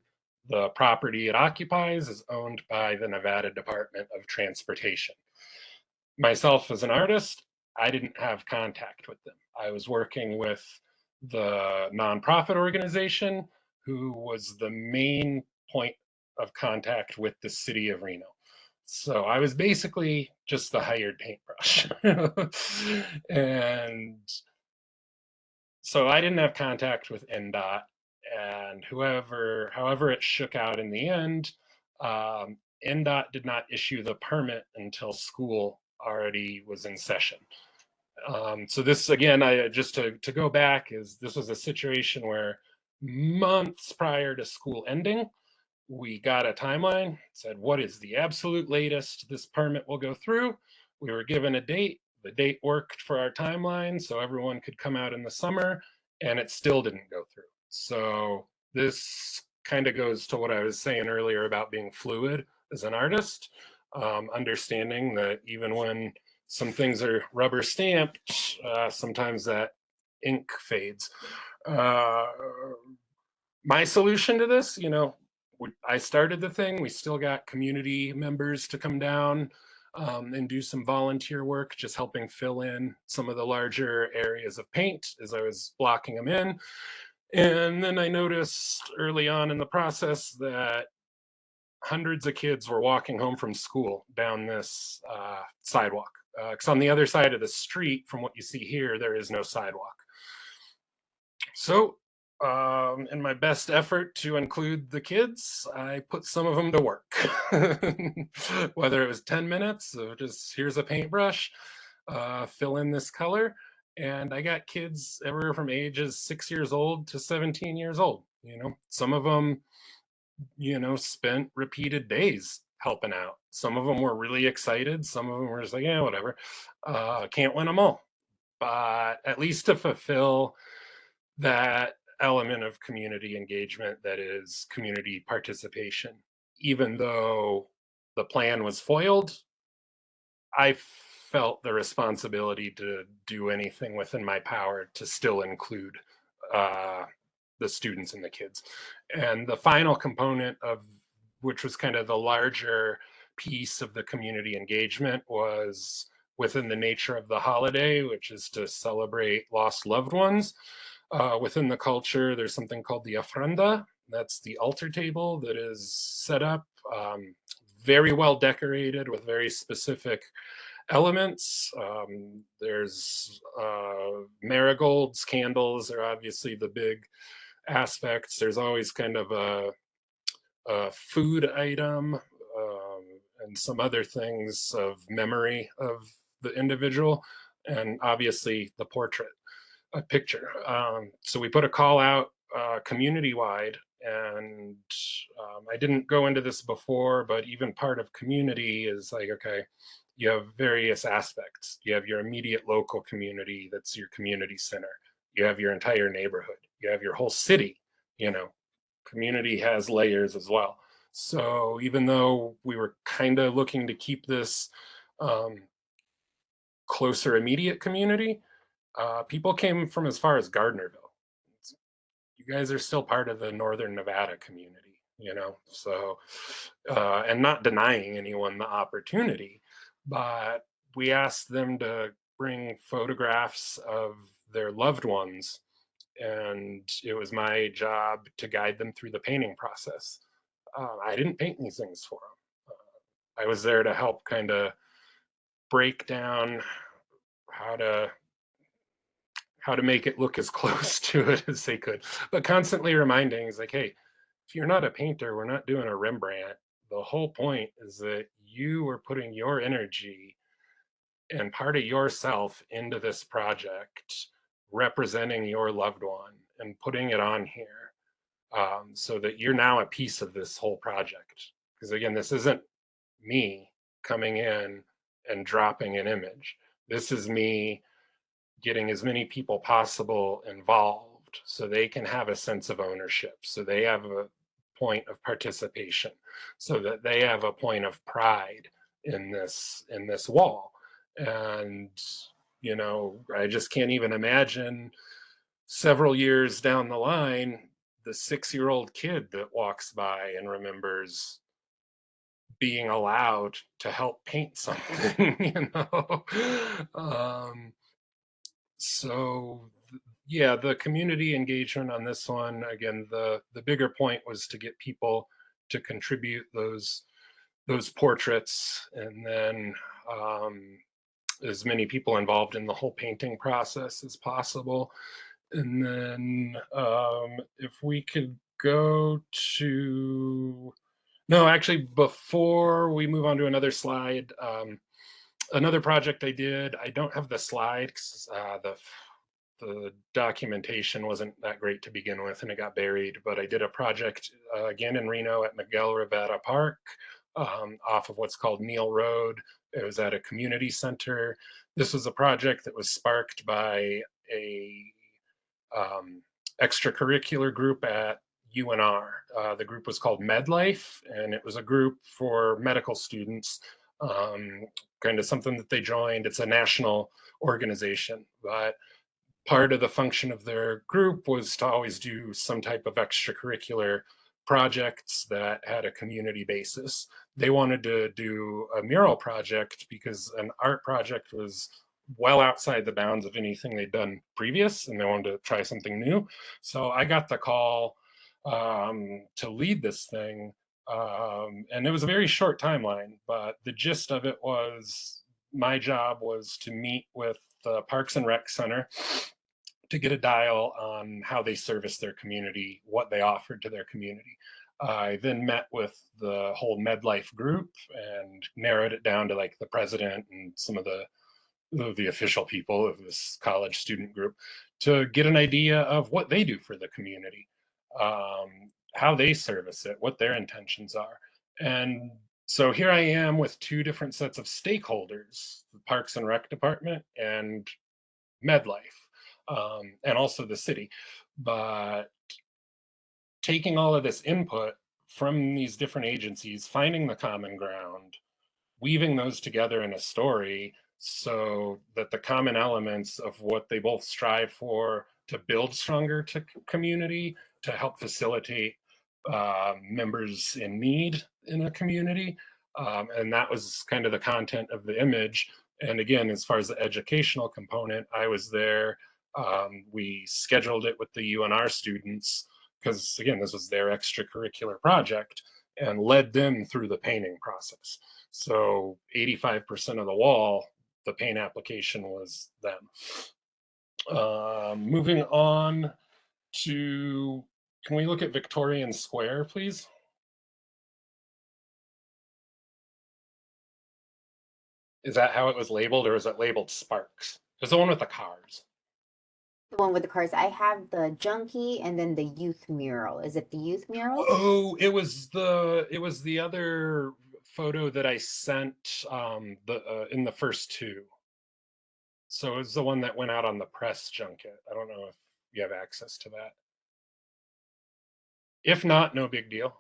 S2: the property it occupies is owned by the Nevada Department of Transportation. Myself as an artist, I didn't have contact with them. I was working with the nonprofit organization who was the main point of contact with the city of Reno. So I was basically just the hired paintbrush. And so I didn't have contact with NDOT, and however it shook out in the end, NDOT did not issue the permit until school already was in session. So this again, I just to go back, is this was a situation where months prior to school ending, we got a timeline, said what is the absolute latest this permit will go through. We were given a date. The date worked for our timeline, so everyone could come out in the summer, and it still didn't go through. So this kind of goes to what I was saying earlier about being fluid as an artist, understanding that even when some things are rubber stamped, sometimes that ink fades. Uh, my solution to this, I started the thing. We still got community members to come down and do some volunteer work, just helping fill in some of the larger areas of paint as I was blocking them in. And then I noticed early on in the process that hundreds of kids were walking home from school down this sidewalk. Because on the other side of the street, from what you see here, there is no sidewalk. So, in my best effort to include the kids, I put some of them to work. Whether it was 10 minutes of just here's a paintbrush, fill in this color. And I got kids everywhere from ages 6 years old to 17 years old. Some of them, spent repeated days helping out. Some of them were really excited. Some of them were just like, yeah, whatever. Can't win them all. But at least to fulfill that element of community engagement, that is community participation, even though the plan was foiled, I felt the responsibility to do anything within my power to still include uh, the students and the kids. And the final component of which was kind of the larger piece of the community engagement was within the nature of the holiday, which is to celebrate lost loved ones. Within the culture, there's something called the ofrenda. That's the altar table that is set up, very well decorated with very specific elements. There's marigolds, candles are obviously the big aspects. There's always kind of a food item, and some other things of memory of the individual, and obviously the portrait, a picture. So we put a call out community wide, and I didn't go into this before, but even part of community is like, okay, you have various aspects. You have your immediate local community, that's your community center. You have your entire neighborhood. You have your whole city. Community has layers as well. So even though we were kind of looking to keep this closer immediate community, people came from as far as Gardnerville. You guys are still part of the Northern Nevada community, so, and not denying anyone the opportunity, but we asked them to bring photographs of their loved ones, and it was my job to guide them through the painting process. I didn't paint these things for them. I was there to help kind of break down how to make it look as close to it as they could, but constantly reminding is like, hey, if you're not a painter, we're not doing a Rembrandt. The whole point is that you are putting your energy and part of yourself into this project, representing your loved one and putting it on here, so that you're now a piece of this whole project. Because again, this isn't me coming in and dropping an image. This is me getting as many people possible involved so they can have a sense of ownership, so they have a point of participation, so that they have a point of pride in this wall. And I just can't even imagine several years down the line the 6-year-old kid that walks by and remembers being allowed to help paint something. So yeah, the community engagement on this one, again, the bigger point was to get people to contribute those portraits, and then as many people involved in the whole painting process as possible. And then if we could go to, no, actually, before we move on to another slide, another project I did, I don't have the slide because the documentation wasn't that great to begin with and it got buried, but I did a project again in Reno at Miguel Rivera Park off of what's called Neal Road. It was at a community center. This was a project that was sparked by a extracurricular group at UNR. The group was called MedLife, and it was a group for medical students, kind of something that they joined. It's a national organization, but part of the function of their group was to always do some type of extracurricular projects that had a community basis. They wanted to do a mural project because an art project was well outside the bounds of anything they'd done previous, and they wanted to try something new. So I got the call to lead this thing, and it was a very short timeline, but the gist of it was my job was to meet with the Parks and Rec Center to get a dial on how they service their community, what they offered to their community. I then met with the whole MedLife group and narrowed it down to like the president and some of the official people of this college student group to get an idea of what they do for the community, how they service it, what their intentions are. And so here I am with two different sets of stakeholders, the Parks and Rec Department and MedLife, and also the city. But taking all of this input from these different agencies, finding the common ground, weaving those together in a story so that the common elements of what they both strive for to build stronger community, to help facilitate members in need in a community. And that was kind of the content of the image. And again, as far as the educational component, I was there. We scheduled it with the UNR students because, again, this was their extracurricular project, and led them through the painting process. So 85% of the wall, the paint application was them. Moving on to, can we look at Victorian Square, please? Is that how it was labeled, or is it labeled Sparks? It's the one with the cars.
S1: The one with the cars. I have the junkie and then the youth mural. Is it the youth mural?
S2: Oh, it was the other photo that I sent in the first two. So it was the one that went out on the press junket. I don't know if you have access to that. If not, no big deal.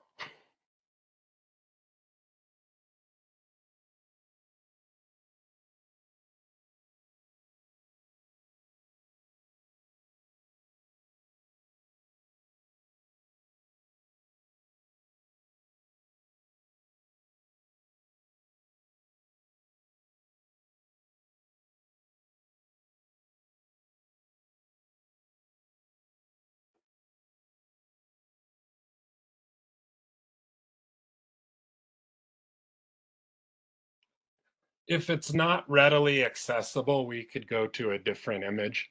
S2: If it's not readily accessible, we could go to a different image.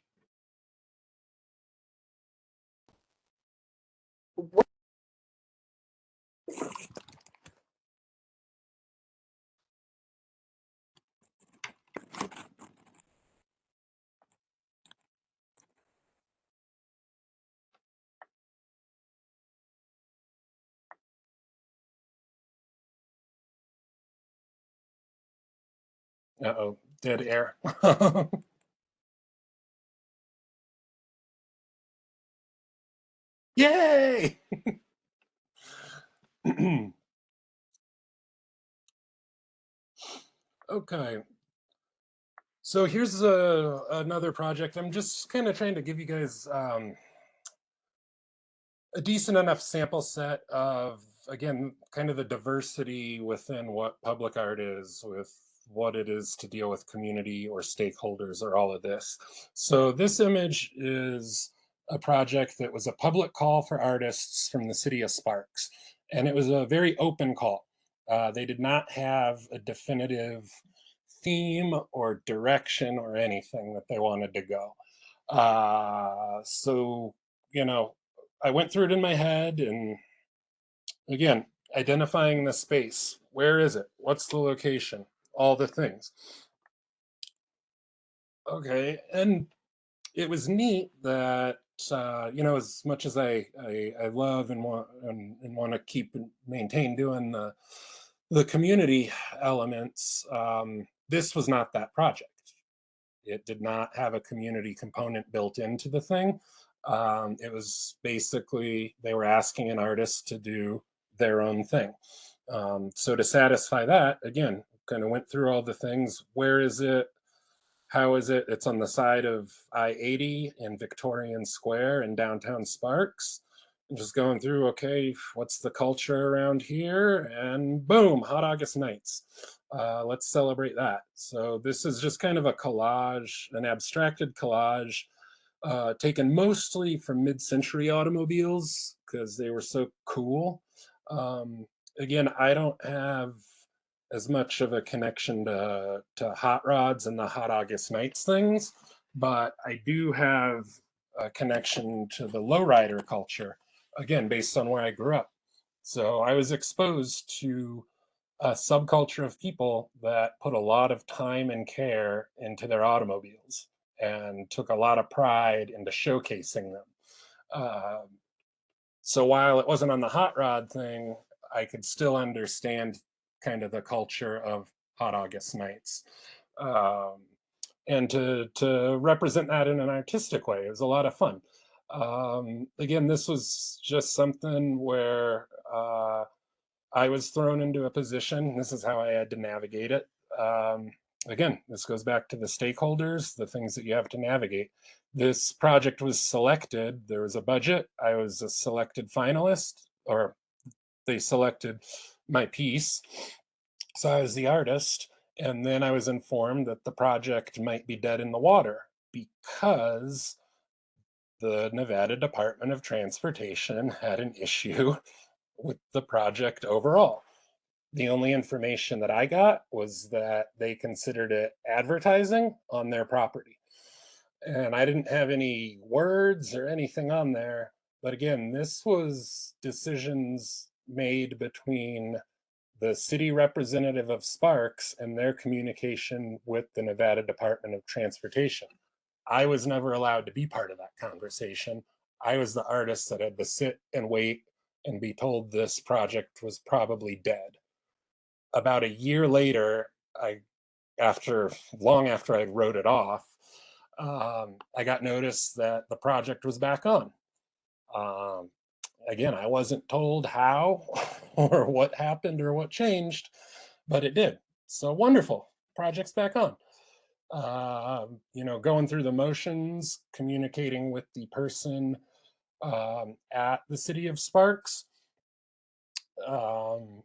S1: What-
S2: Uh-oh, dead air. Yay! Okay. So here's another project. I'm just kind of trying to give you guys a decent enough sample set of, again, kind of the diversity within what public art is, with what it is to deal with community or stakeholders or all of this. So this image is a project that was a public call for artists from the city of Sparks. And it was a very open call. They did not have a definitive theme or direction or anything that they wanted to go. So, you know, I went through it in my head, and again, identifying the space. Where is it? What's the location? All the things. Okay. And it was neat that, you know, as much as I love and want to keep and maintain doing the community elements, this was not that project. It did not have a community component built into the thing. It was basically they were asking an artist to do their own thing. So to satisfy that, again, kind of went through all the things. Where is it? How is it? It's on the side of I-80 in Victorian Square in downtown Sparks. And just going through, okay, what's the culture around here? And boom, Hot August Nights. Let's celebrate that. So this is just kind of a collage, an abstracted collage, taken mostly from mid-century automobiles because they were so cool. Again, I don't have as much of a connection to hot rods and the Hot August Nights things, but I do have a connection to the lowrider culture, again, based on where I grew up. So I was exposed to a subculture of people that put a lot of time and care into their automobiles and took a lot of pride into showcasing them. Um, so while it wasn't on the hot rod thing, I could still understand kind of the culture of Hot August Nights. Um, and to represent that in an artistic way, it was a lot of fun. Again, this was just something where I was thrown into a position. This is how I had to navigate it. Again, this goes back to the stakeholders, the things that you have to navigate. This project was selected. There was a budget. I was a selected finalist, or they selected my piece. So I was the artist. And then I was informed that the project might be dead in the water because the Nevada Department of Transportation had an issue with the project overall. The only information that I got was that they considered it advertising on their property. And I didn't have any words or anything on there. But again, this was decisions made between the city representative of Sparks and their communication with the Nevada Department of Transportation. I was never allowed to be part of that conversation. I was the artist that had to sit and wait and be told this project was probably dead. About a year later, long after I wrote it off, I got notice that the project was back on. Um, Again, I wasn't told how or what happened or what changed, but it did. So wonderful, project's back on. You know, going through the motions, communicating with the person at the city of Sparks, um,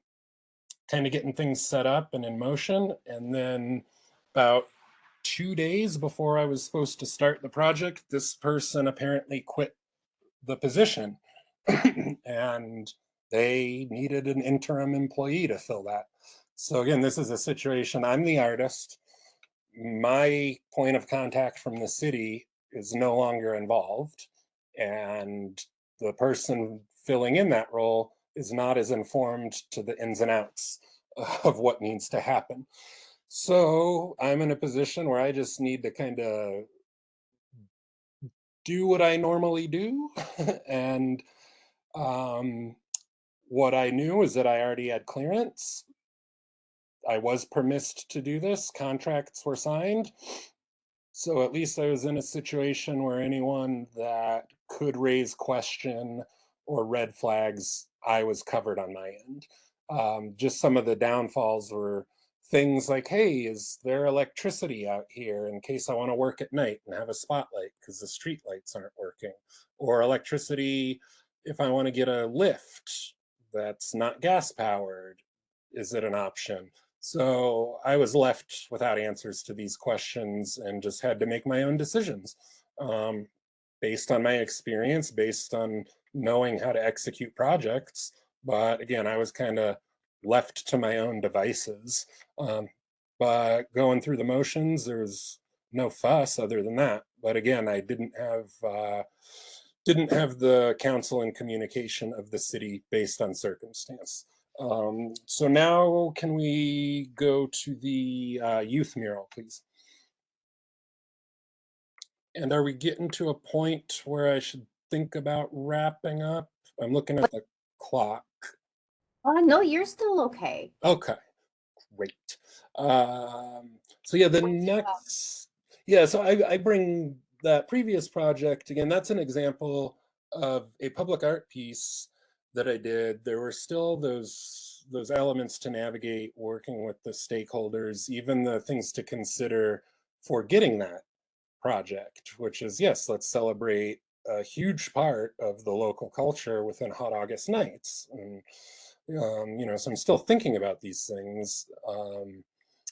S2: kind of getting things set up and in motion. And then about 2 days before I was supposed to start the project, this person apparently quit the position and they needed an interim employee to fill that. So again, this is a situation, I'm the artist. My point of contact from the city is no longer involved. And the person filling in that role is not as informed to the ins and outs of what needs to happen. So I'm in a position where I just need to kind of do what I normally do. And what I knew is that I already had clearance. I was permitted to do this, contracts were signed. So at least I was in a situation where anyone that could raise question or red flags, I was covered on my end. Just some of the downfalls were things like, hey, is there electricity out here in case I want to work at night and have a spotlight because the street lights aren't working? Or electricity if I want to get a lift that's not gas powered, is it an option? So I was left without answers to these questions and just had to make my own decisions um, based on my experience, based on knowing how to execute projects. but again, I was kind of left to my own devices. Um, but going through the motions, there was no fuss other than that. But again, I didn't have the counsel and communication of the city based on circumstance. So now can we go to the youth mural, please? And are we getting to a point where I should think about wrapping up? I'm looking at the clock.
S1: No, you're still okay.
S2: Okay, great. So yeah, the next, yeah, so I bring that previous project again. That's an example of a public art piece that I did. There were still those elements to navigate, working with the stakeholders, even the things to consider for getting that project, which is, yes, let's celebrate a huge part of the local culture within hot August nights. And, so I'm still thinking about these things.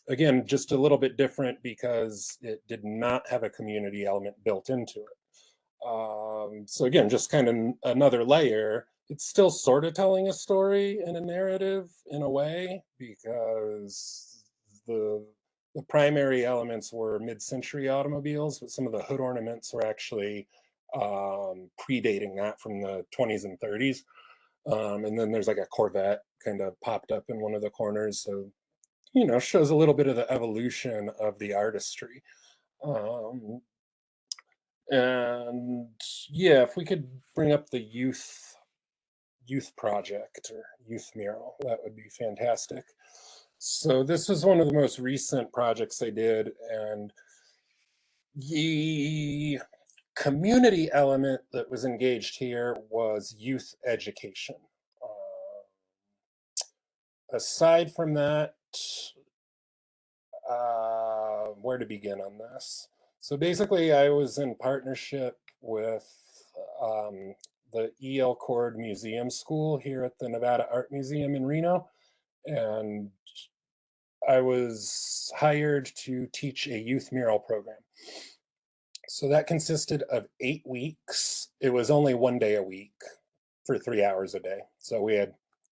S2: Again, just a little bit different because it did not have a community element built into it. So again, just kind of another layer. It's still sort of telling a story and a narrative in a way, because the primary elements were mid-century automobiles, but some of the hood ornaments were actually predating that from the 20s and 30s. And then there's like a Corvette kind of popped up in one of the corners. So, shows a little bit of the evolution of the artistry. Um, and yeah, if we could bring up the youth project or youth mural, that would be fantastic. So this was one of the most recent projects I did, and the community element that was engaged here was youth education. Aside from that, where to begin on this? So basically, I was in partnership with um, the E.L. Cord Museum School here at the Nevada Art Museum in Reno, and I was hired to teach a youth mural program. So that consisted of 8 weeks. It was only one day a week for 3 hours a day. So we had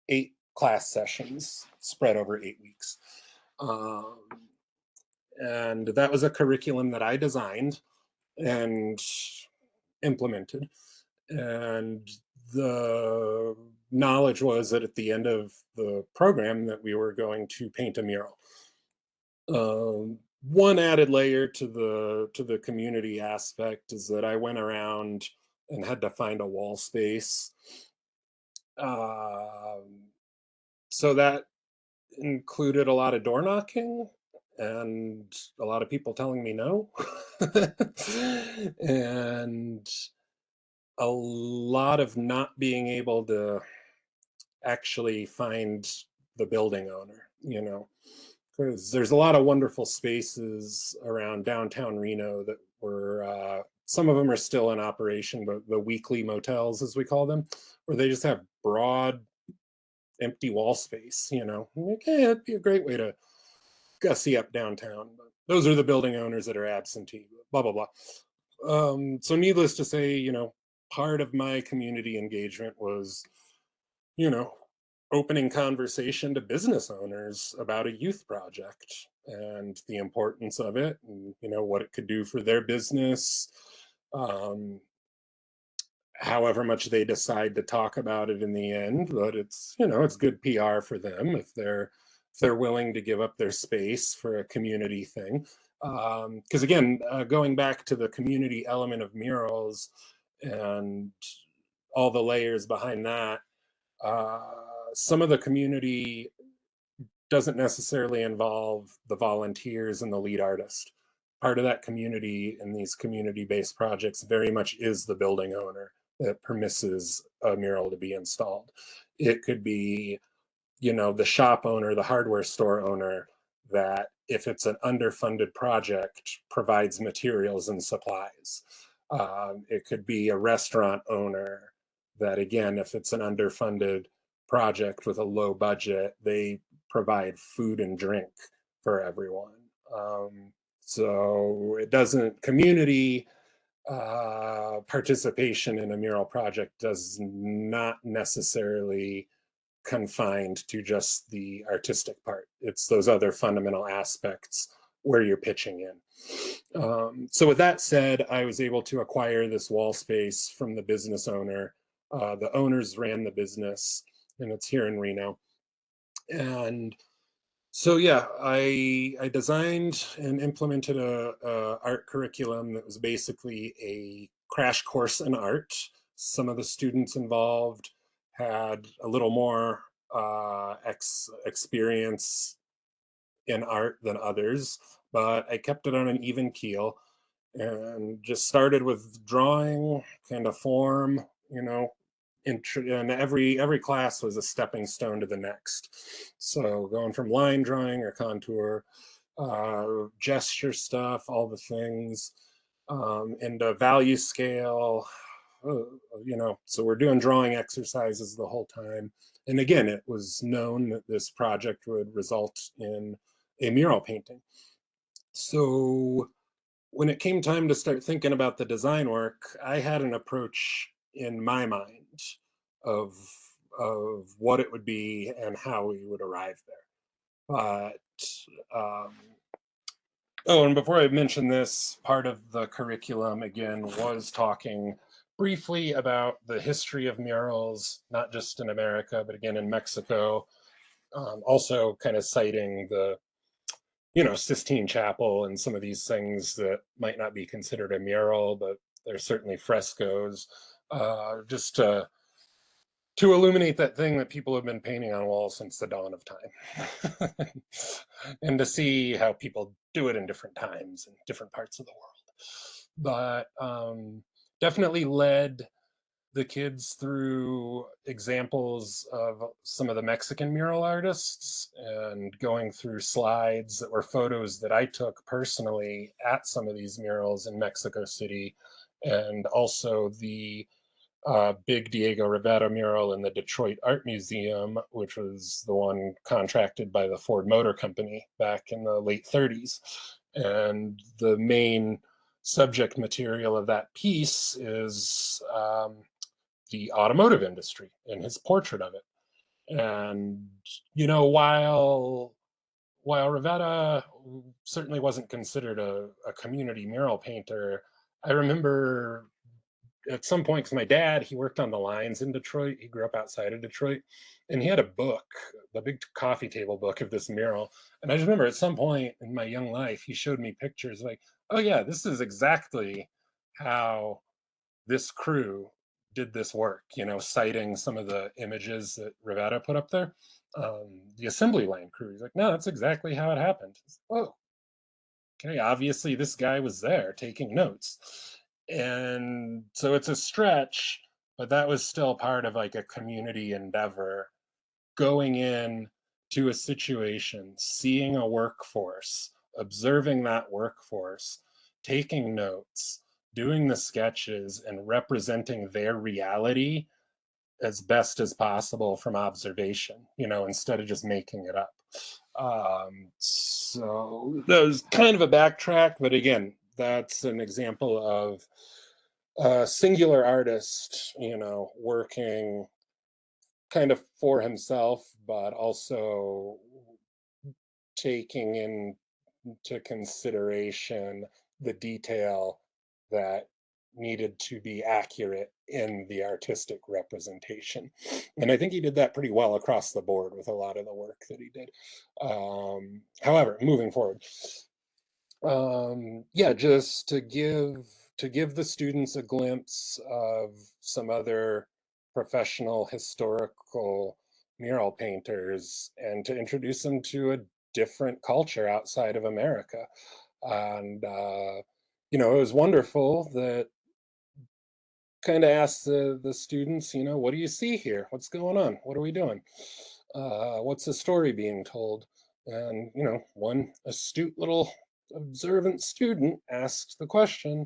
S2: 8 class sessions spread over 8 weeks. And that was a curriculum that I designed and implemented. And the knowledge was that at the end of the program that we were going to paint a mural. One added layer to the community aspect is that I went around and had to find a wall space. Um, so that included a lot of door knocking and a lot of people telling me no. And a lot of not being able to actually find the building owner, because there's a lot of wonderful spaces around downtown Reno that were, some of them are still in operation, but the weekly motels, as we call them, where they just have broad, empty wall space, like, hey, it'd be a great way to gussy up downtown. But those are the building owners that are absentee, blah, blah, blah. So needless to say, part of my community engagement was, you know, opening conversation to business owners about a youth project and the importance of it, and what it could do for their business, um, however much they decide to talk about it in the end. But it's good PR for them if they're willing to give up their space for a community thing. Because again, going back to the community element of murals and all the layers behind that, some of the community doesn't necessarily involve the volunteers and the lead artist. Part of that community in these community-based projects very much is the building owner that permisses a mural to be installed. It could be, the shop owner, the hardware store owner, that if it's an underfunded project, provides materials and supplies. It could be a restaurant owner that, again, if it's an underfunded project with a low budget, they provide food and drink for everyone. So it doesn't, community participation in a mural project does not necessarily confined to just the artistic part. It's those other fundamental aspects where you're pitching in. So with that said, I was able to acquire this wall space from the business owner. The owners ran the business, and it's here in Reno. And so yeah, I designed and implemented a art curriculum that was basically a crash course in art. Some of the students involved had a little more experience in art than others, but I kept it on an even keel and just started with drawing, kind of form, you know, and every class was a stepping stone to the next. So going from line drawing or contour, gesture stuff, all the things, and a value scale, you know, so we're doing drawing exercises the whole time. And again, it was known that this project would result in a mural painting. So when it came time to start thinking about the design work, I had an approach in my mind of what it would be and how we would arrive there. But oh, and before I mention this, part of the curriculum again was talking briefly about the history of murals, not just in America, but again in Mexico. Also, kind of citing the Sistine Chapel and some of these things that might not be considered a mural, but they're certainly frescoes, just to illuminate that thing that people have been painting on walls since the dawn of time, and to see how people do it in different times in different parts of the world. But definitely led the kids through examples of some of the Mexican mural artists and going through slides that were photos that I took personally at some of these murals in Mexico City, and also the big Diego Rivera mural in the Detroit Art Museum, which was the one contracted by the Ford Motor Company back in the late 30s. And the main subject material of that piece is the automotive industry and his portrait of it. And while Rivera certainly wasn't considered a community mural painter, I remember at some point, because my dad, he worked on the lines in Detroit. He grew up outside of Detroit, and he had a book, the big coffee table book of this mural. And I just remember at some point in my young life, he showed me pictures like, oh yeah, this is exactly how this crew did this work, citing some of the images that Rivera put up there. The assembly line crew. He's like, no, that's exactly how it happened. Oh, okay, obviously this guy was there taking notes. And so it's a stretch, but that was still part of like a community endeavor, going in to a situation, seeing a workforce, observing that workforce, taking notes, doing the sketches, and representing their reality as best as possible from observation, instead of just making it up. So that was kind of a backtrack, but again, that's an example of a singular artist, working kind of for himself, but also taking into consideration the detail that needed to be accurate in the artistic representation. And I think he did that pretty well across the board with a lot of the work that he did. However, moving forward, yeah, just to give the students a glimpse of some other professional historical mural painters and to introduce them to a different culture outside of America. And it was wonderful that kind of asked the students, what do you see here? What's going on? What are we doing? What's the story being told? And, one astute little observant student asked the question,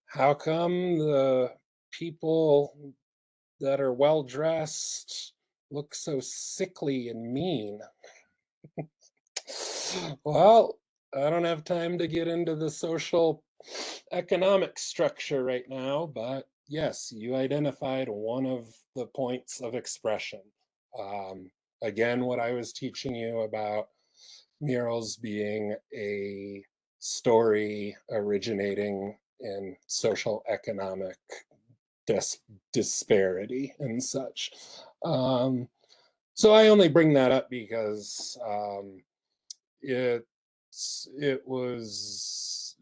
S2: how come the people that are well dressed look so sickly and mean? Well, I don't have time to get into the social economic structure right now, but yes, you identified one of the points of expression. Again, what I was teaching you about murals being a story originating in social economic disparity and such. Um, so I only bring that up because it was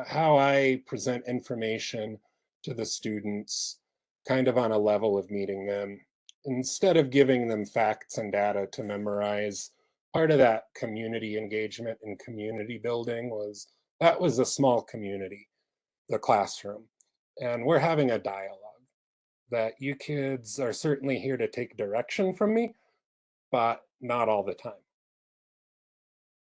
S2: how I present information to the students, kind of on a level of meeting them. Instead of giving them facts and data to memorize, part of that community engagement and community building was that was a small community, the classroom. And we're having a dialogue that you kids are certainly here to take direction from me, but not all the time.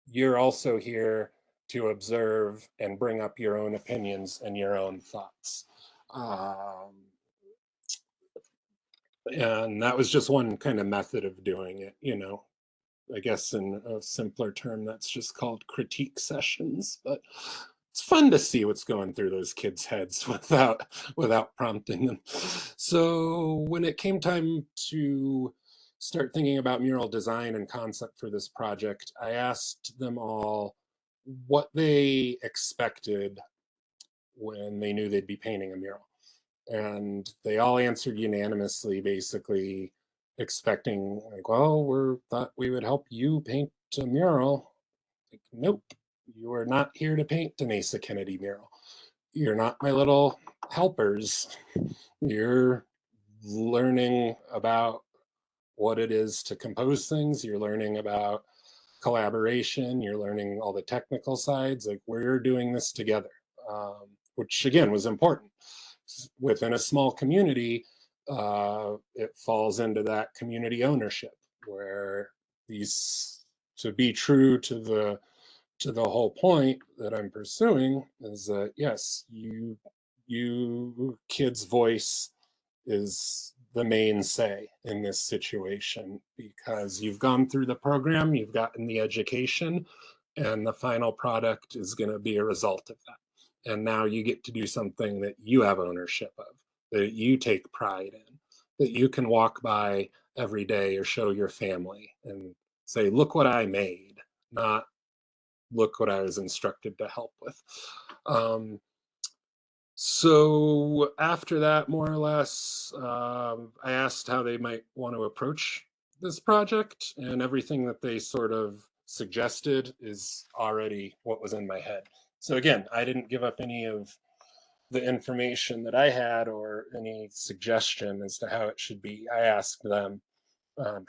S2: You're also here to observe and bring up your own opinions and your own thoughts. And that was just one kind of method of doing it, you know. I guess in a simpler term, that's just called critique sessions. But it's fun to see what's going through those kids' heads without prompting them. So when it came time to start thinking about mural design and concept for this project, I asked them all what they expected when they knew they'd be painting a mural. And they all answered unanimously, basically expecting, like, well, we thought we would help you paint a mural. Like, nope, you are not here to paint an Asa Kennedy mural. You're not my little helpers. You're learning about what it is to compose things. You're learning about collaboration. You're learning all the technical sides. Like, we're doing this together, which again was important. Within a small community, it falls into that community ownership where these, to be true to the whole point that I'm pursuing, is that yes, you kids' voice is the main say in this situation, because you've gone through the program, you've gotten the education, and the final product is going to be a result of that. And now you get to do something that you have ownership of, that you take pride in, that you can walk by every day or show your family and say, look what I made, not look what I was instructed to help with. So after that, more or less, I asked how they might want to approach this project, and everything that they sort of suggested is already what was in my head. So again, I didn't give up any of the information that I had or any suggestion as to how it should be. I asked them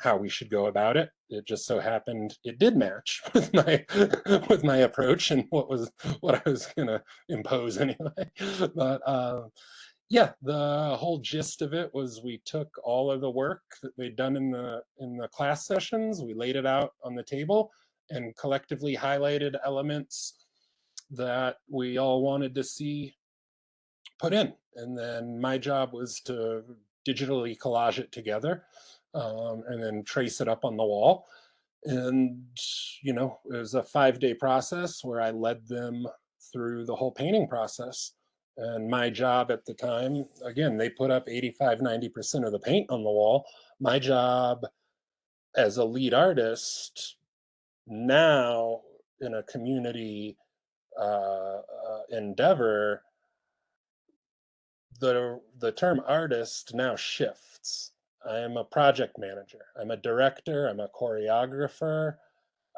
S2: how we should go about it. It just so happened it did match with my approach and what I was gonna impose anyway. But yeah, the whole gist of it was we took all of the work that they'd done in the class sessions, we laid it out on the table, and collectively highlighted elements that we all wanted to see put in. And then my job was to digitally collage it together, and then trace it up on the wall. And, you know, it was a 5-day process where I led them through the whole painting process. And my job at the time, again, they put up 85-90% of the paint on the wall. My job as a lead artist now in a community endeavor, the term artist now shifts. I am a project manager. I'm a director. I'm a choreographer.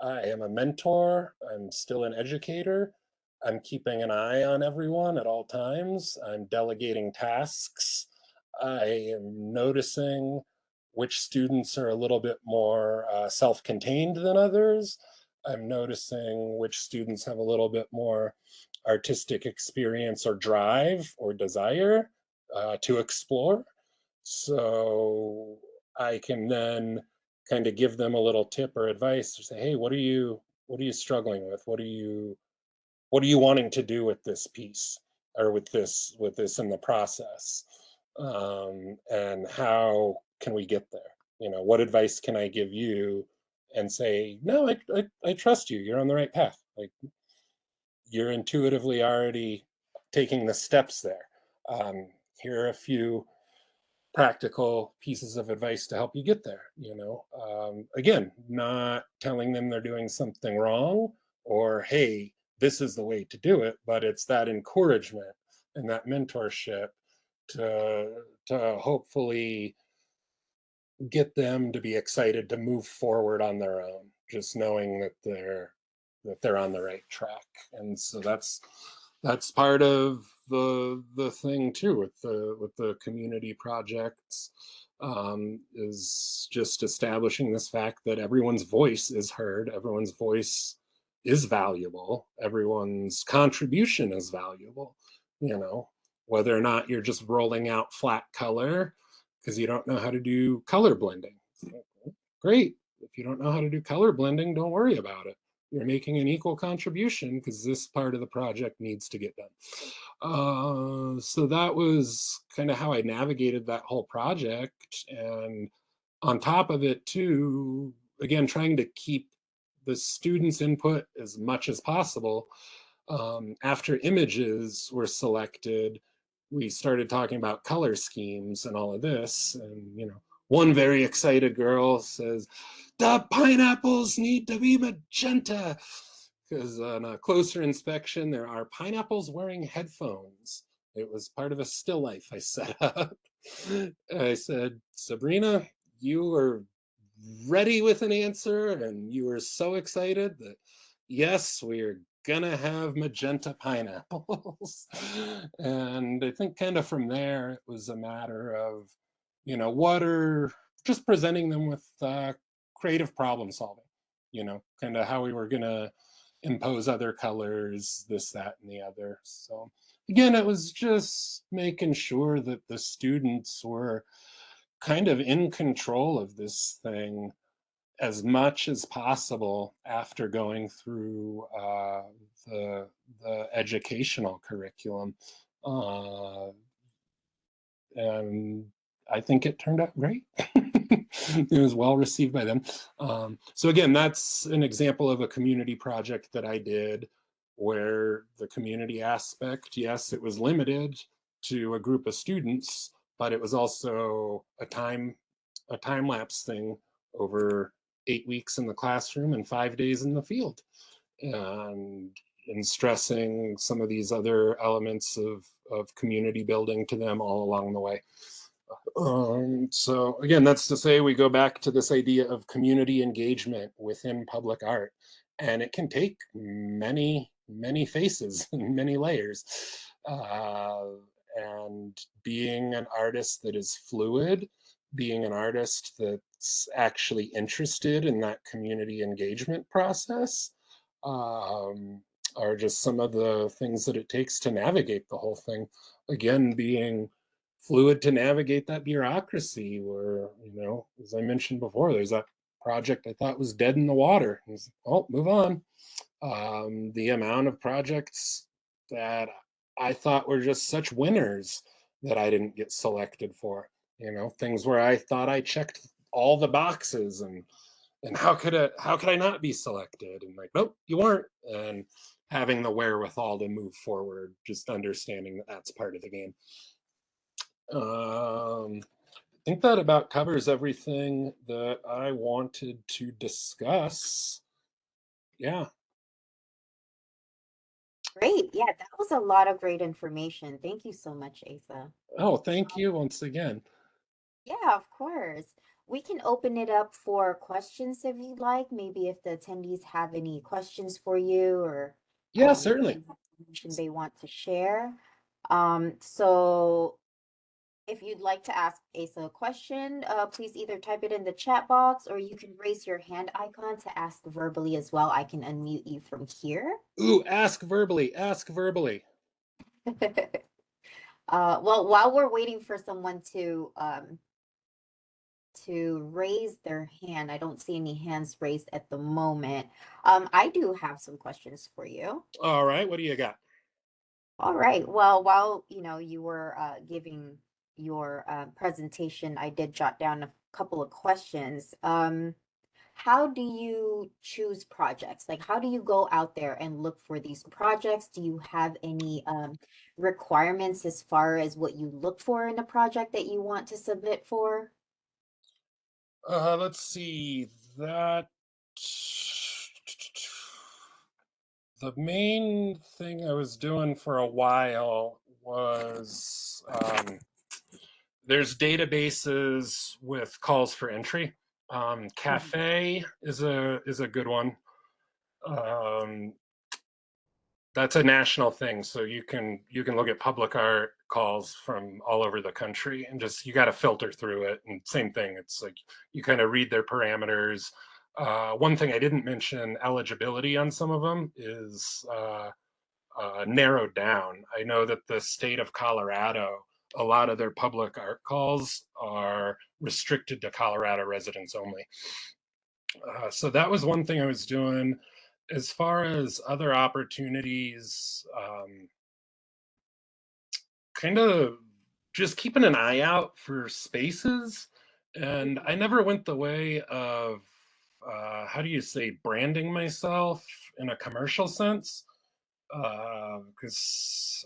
S2: I am a mentor. I'm still an educator. I'm keeping an eye on everyone at all times. I'm delegating tasks. I am noticing which students are a little bit more self-contained than others. I'm noticing which students have a little bit more artistic experience or drive or desire to explore. So I can then kind of give them a little tip or advice or say, hey, what are you struggling with? What are you wanting to do with this piece or with this in the process? And how can we get there? You know, what advice can I give you and say, no, I trust you. You're on the right path. Like, you're intuitively already taking the steps there. Here are a few practical pieces of advice to help you get there. Again, not telling them they're doing something wrong or, hey, this is the way to do it, but it's that encouragement and that mentorship to hopefully get them to be excited to move forward on their own, just knowing that they're on the right track. And so that's part of the thing too with the community projects, is just establishing this fact that everyone's voice is heard, everyone's voice is valuable, everyone's contribution is valuable, you know whether or not you're just rolling out flat color because you don't know how to do color blending. Great. If you don't know how to do color blending, don't worry about it. You're making an equal contribution because this part of the project needs to get done. So that was kind of how I navigated that whole project. And on top of it, too, again, trying to keep the students' input as much as possible. After images were selected, we started talking about color schemes and all of this. And, one very excited girl says, the pineapples need to be magenta. Because on a closer inspection, there are pineapples wearing headphones. It was part of a still life I set up. I said, Sabrina, you were ready with an answer and you were so excited that, yes, we're gonna have magenta pineapples. And I think kind of from there, it was a matter of, what are just presenting them with creative problem solving, kind of how we were gonna impose other colors, this, that, and the other. So again, it was just making sure that the students were kind of in control of this thing as much as possible after going through the educational curriculum, and I think it turned out great. It was well received by them. So again, that's an example of a community project that I did where the community aspect, yes, it was limited to a group of students, but it was also a time lapse thing over 8 weeks in the classroom and 5 days in the field, and stressing some of these other elements of community building to them all along the way. So again, that's to say we go back to this idea of community engagement within public art, and it can take many, many faces and many layers. And being an artist that is fluid, being an artist that's actually interested in that community engagement process, are just some of the things that it takes to navigate the whole thing. Again, being fluid to navigate that bureaucracy where, as I mentioned before, there's that project I thought was dead in the water. Oh, move on. The amount of projects that I thought were just such winners that I didn't get selected for, things where I thought I checked all the boxes, and how could I not be selected? And like, nope, you weren't. And having the wherewithal to move forward, just understanding that that's part of the game. I think that about covers everything that I wanted to discuss. Yeah.
S1: Great. Yeah, that was a lot of great information. Thank you so much, Asa.
S2: Oh, thank you once again.
S1: Yeah, of course. We can open it up for questions if you'd like. Maybe if the attendees have any questions for you or
S2: Yeah, certainly.
S1: any information they want to share. So if you'd like to ask Asa a question, please either type it in the chat box or you can raise your hand icon to ask verbally as well. I can unmute you from here.
S2: Ooh, ask verbally. Ask verbally.
S1: Well, while we're waiting for someone to raise their hand, I don't see any hands raised at the moment. I do have some questions for you.
S2: All right, what do you got?
S1: All right. Well, while you were giving your presentation, I did jot down a couple of questions. How do you choose projects? Like, how do you go out there and look for these projects? Do you have any requirements as far as what you look for in a project that you want to submit for?
S2: Let's see that. The main thing I was doing for a while was there's databases with calls for entry.
S1: Mhm.
S2: Cafe is a good one. Um, that's a national thing, so you can look at public art calls from all over the country, and just you got to filter through it. And same thing, it's like you kind of read their parameters. One thing I didn't mention, eligibility on some of them is narrowed down. I know that the state of Colorado, a lot of their public art calls are restricted to Colorado residents only. So that was one thing I was doing. As far as other opportunities, kind of just keeping an eye out for spaces. And I
S1: Mhm.
S2: never went the way of, how do you say, branding myself in a commercial sense. Because,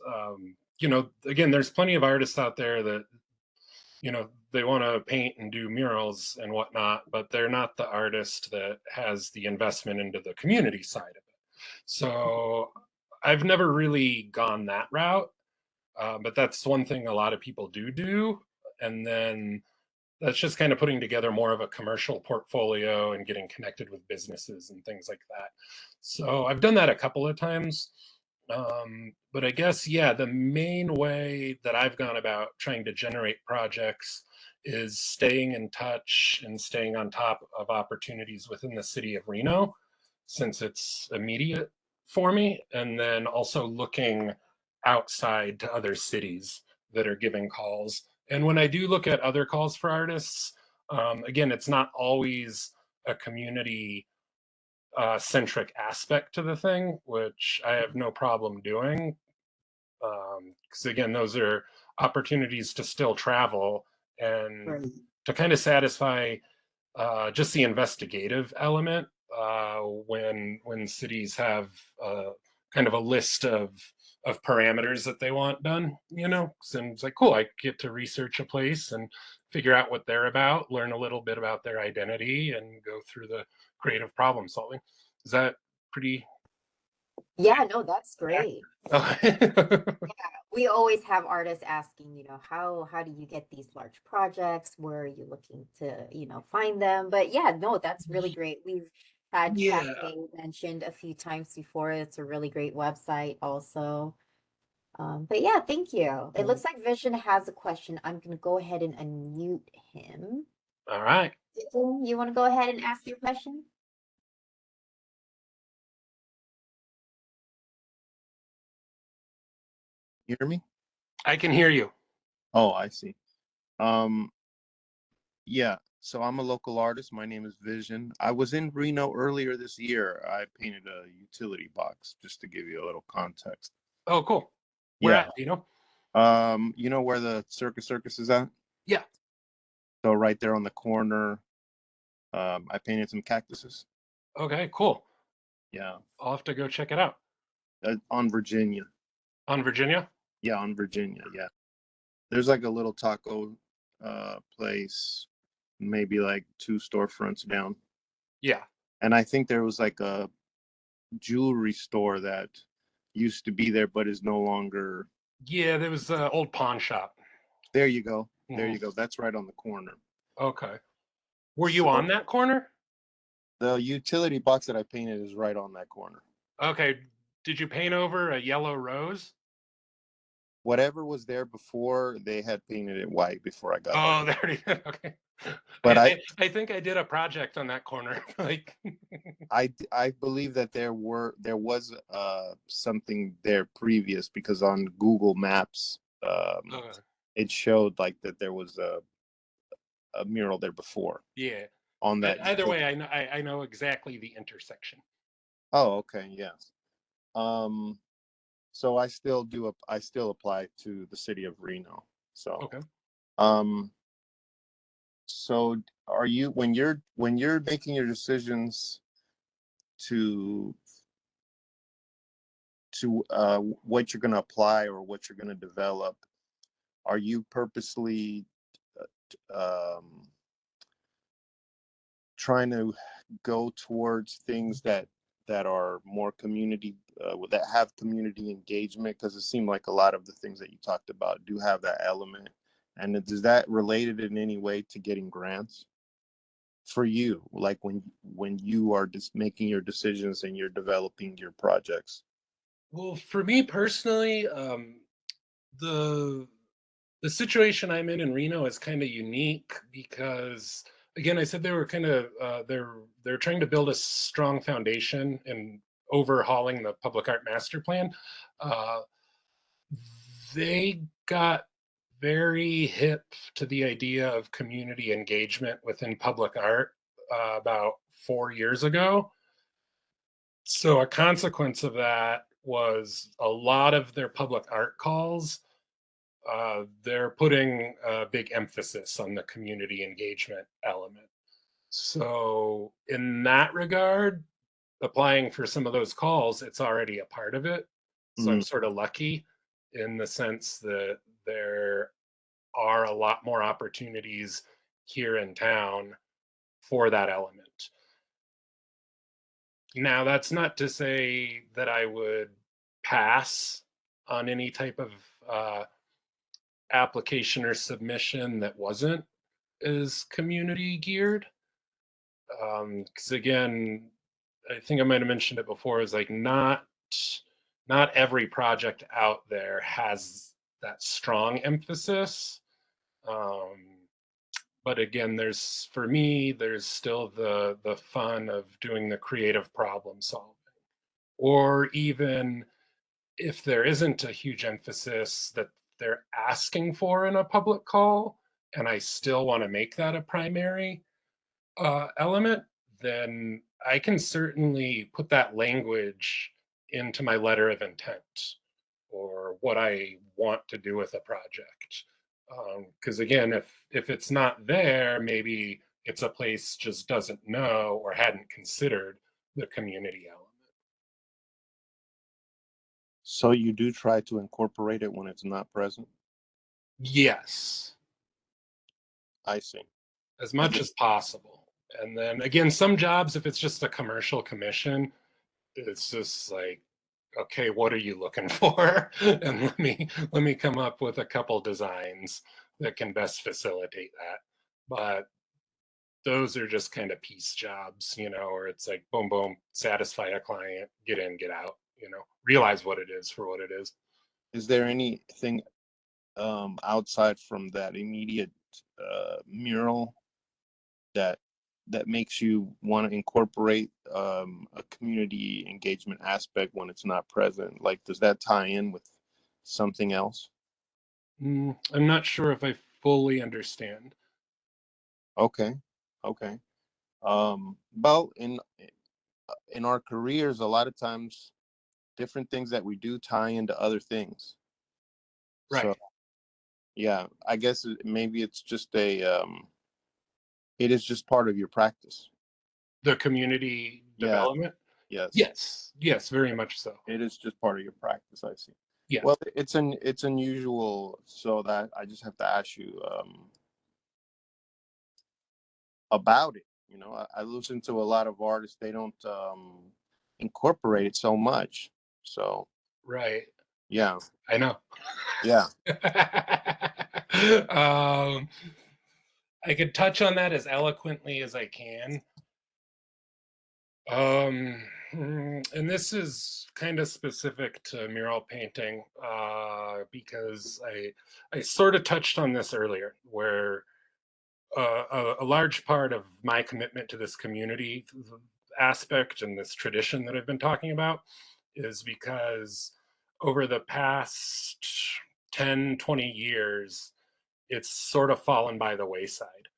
S2: again, there's plenty of artists out there that they want to paint and do murals and whatnot, but they're not the artist that has the investment into the community side of it. So I've never really gone that route, but that's one thing a lot of people do. And then that's just kind of putting together more of a commercial portfolio and getting connected with businesses and things like that. So I've done that a couple of times. But I guess, yeah, the main way that I've gone about trying to generate projects is staying in touch and staying on top of opportunities within the city of Reno, since it's immediate for me, and then also looking outside to other cities that are giving calls. And when I do look at other calls for artists, again, it's not always a community centric aspect to the thing, which I have no problem doing. Because again, those are opportunities to still travel and
S1: Right.
S2: to kind of satisfy just the investigative element when cities have kind of a list of parameters that they want done. So it's like cool. I get to research a place and figure out what they're about, learn a little bit about their identity, and go through the creative problem solving. Is that pretty
S1: Yeah, no, that's great.
S2: accurate?
S1: We always have artists asking, how do you get these large projects? Where are you looking to, find them? But yeah, no, that's really great. We've had
S2: Yeah.
S1: Cafe mentioned a few times before. It's a really great website also. But yeah, thank you. It looks like Vision has a question. I'm gonna go ahead and unmute him.
S2: All right.
S1: Vision, you want to go ahead and ask your question?
S3: You hear me?
S2: I can hear you.
S3: Oh, I see. Um, yeah. So I'm a local artist. My name is Vision. I was in Reno earlier this year. I painted a utility box just to give you a little context.
S2: Oh, cool. Where
S3: Yeah.
S2: at? Do you know?
S3: You know where the Circus is at?
S2: Yeah.
S3: So right there on the corner, I painted some cactuses.
S2: Okay, cool.
S3: Yeah.
S2: I'll have to go check it out.
S3: On Virginia.
S2: On Virginia?
S3: Yeah, on Virginia. Yeah. There's like a little taco place, maybe like two storefronts down.
S2: Yeah.
S3: And I think there was like a jewelry store that used to be there but is no longer.
S2: Yeah, there was an old pawn shop.
S3: There you go. There
S2: Mhm.
S3: you go. That's right on the corner.
S2: Okay. Were you
S3: So
S2: on that corner?
S3: the utility box that I painted is right on that corner.
S2: Okay. Did you paint over a yellow rose?
S3: Whatever was there before, they had painted it white before I got there.
S2: Oh, there you go. Okay.
S3: But
S2: I think I did a project on that corner. Like,
S3: I believe that there was something there previous because on Google Maps
S2: uh,
S3: it showed like that there was a mural there before
S2: yeah.
S3: on that
S2: Either
S3: utility.
S2: way, I know exactly the intersection.
S3: Oh, okay, yes. Um, so I still apply to the city of Reno. So,
S2: Okay.
S3: um, so are you when you're making your decisions to to what you're going to apply or what you're going to develop, are you purposely trying to go towards things that are more community that have community engagement? Because it seemed like a lot of the things that you talked about do have that element. And is that related in any way to getting grants for you, like when you are just making your decisions and you're developing your projects?
S2: Well, for me personally, the the situation I'm in Reno is kind of unique because, again, I said they were kind of they're trying to build a strong foundation and overhauling the public art master plan. Uh, they got very hip to the idea of community engagement within public art about 4 years ago. So a consequence of that was a lot of their public art calls. They're putting a big emphasis on the community engagement element. So in that regard, applying for some of those calls, it's already a part of it. So I'm
S3: Mm.
S2: sort of lucky in the sense that there are a lot more opportunities here in town for that element. Now, that's not to say that I would pass on any type of uh, application or submission that wasn't as community geared. Because again, I think I might have mentioned it before, is like not every project out there has that strong emphasis. Um, but again, there's for me, there's still the fun of doing the creative problem solving. Or even if there isn't a huge emphasis that they're asking for in a public call, and I still want to make that a primary element, then I can certainly put that language into my letter of intent or what I want to do with a project. Because again, if it's not there, maybe it's a place just doesn't know or hadn't considered the community element.
S3: So you do try to incorporate it when it's not present?
S2: Yes,
S3: I see.
S2: as much as possible. And then again, some jobs, if it's just a commercial commission, it's just like, okay, what are you looking for? And let me come up with a couple designs that can best facilitate that. But those are just kind of piece jobs, where it's like boom, boom, satisfy a client, get in, get out, realize what it is for what it is.
S3: Is there anything outside from that immediate mural that makes you want to incorporate a community engagement aspect when it's not present? Like, does that tie in with something else?
S2: I'm not sure if I fully understand.
S3: Okay, okay. Well, in our careers, a lot of times, different things that we do tie into other things. So
S2: Right.
S3: yeah, I guess maybe it's just it is just part of your practice.
S2: The community
S3: Yeah,
S2: development.
S3: yes.
S2: Yes, very much so.
S3: It is just part of your practice, I see.
S2: Yeah.
S3: Well, it's unusual, so that I just have to ask you about it. I listen to a lot of artists; they don't incorporate it so much. So
S2: Right.
S3: yeah,
S2: I know.
S3: yeah.
S2: um, I could touch on that as eloquently as I can. And this is kind of specific to mural painting because I sort of touched on this earlier, where a large part of my commitment to this community aspect and this tradition that I've been talking about is because over the past 10, 20 years, it's sort of fallen by the wayside.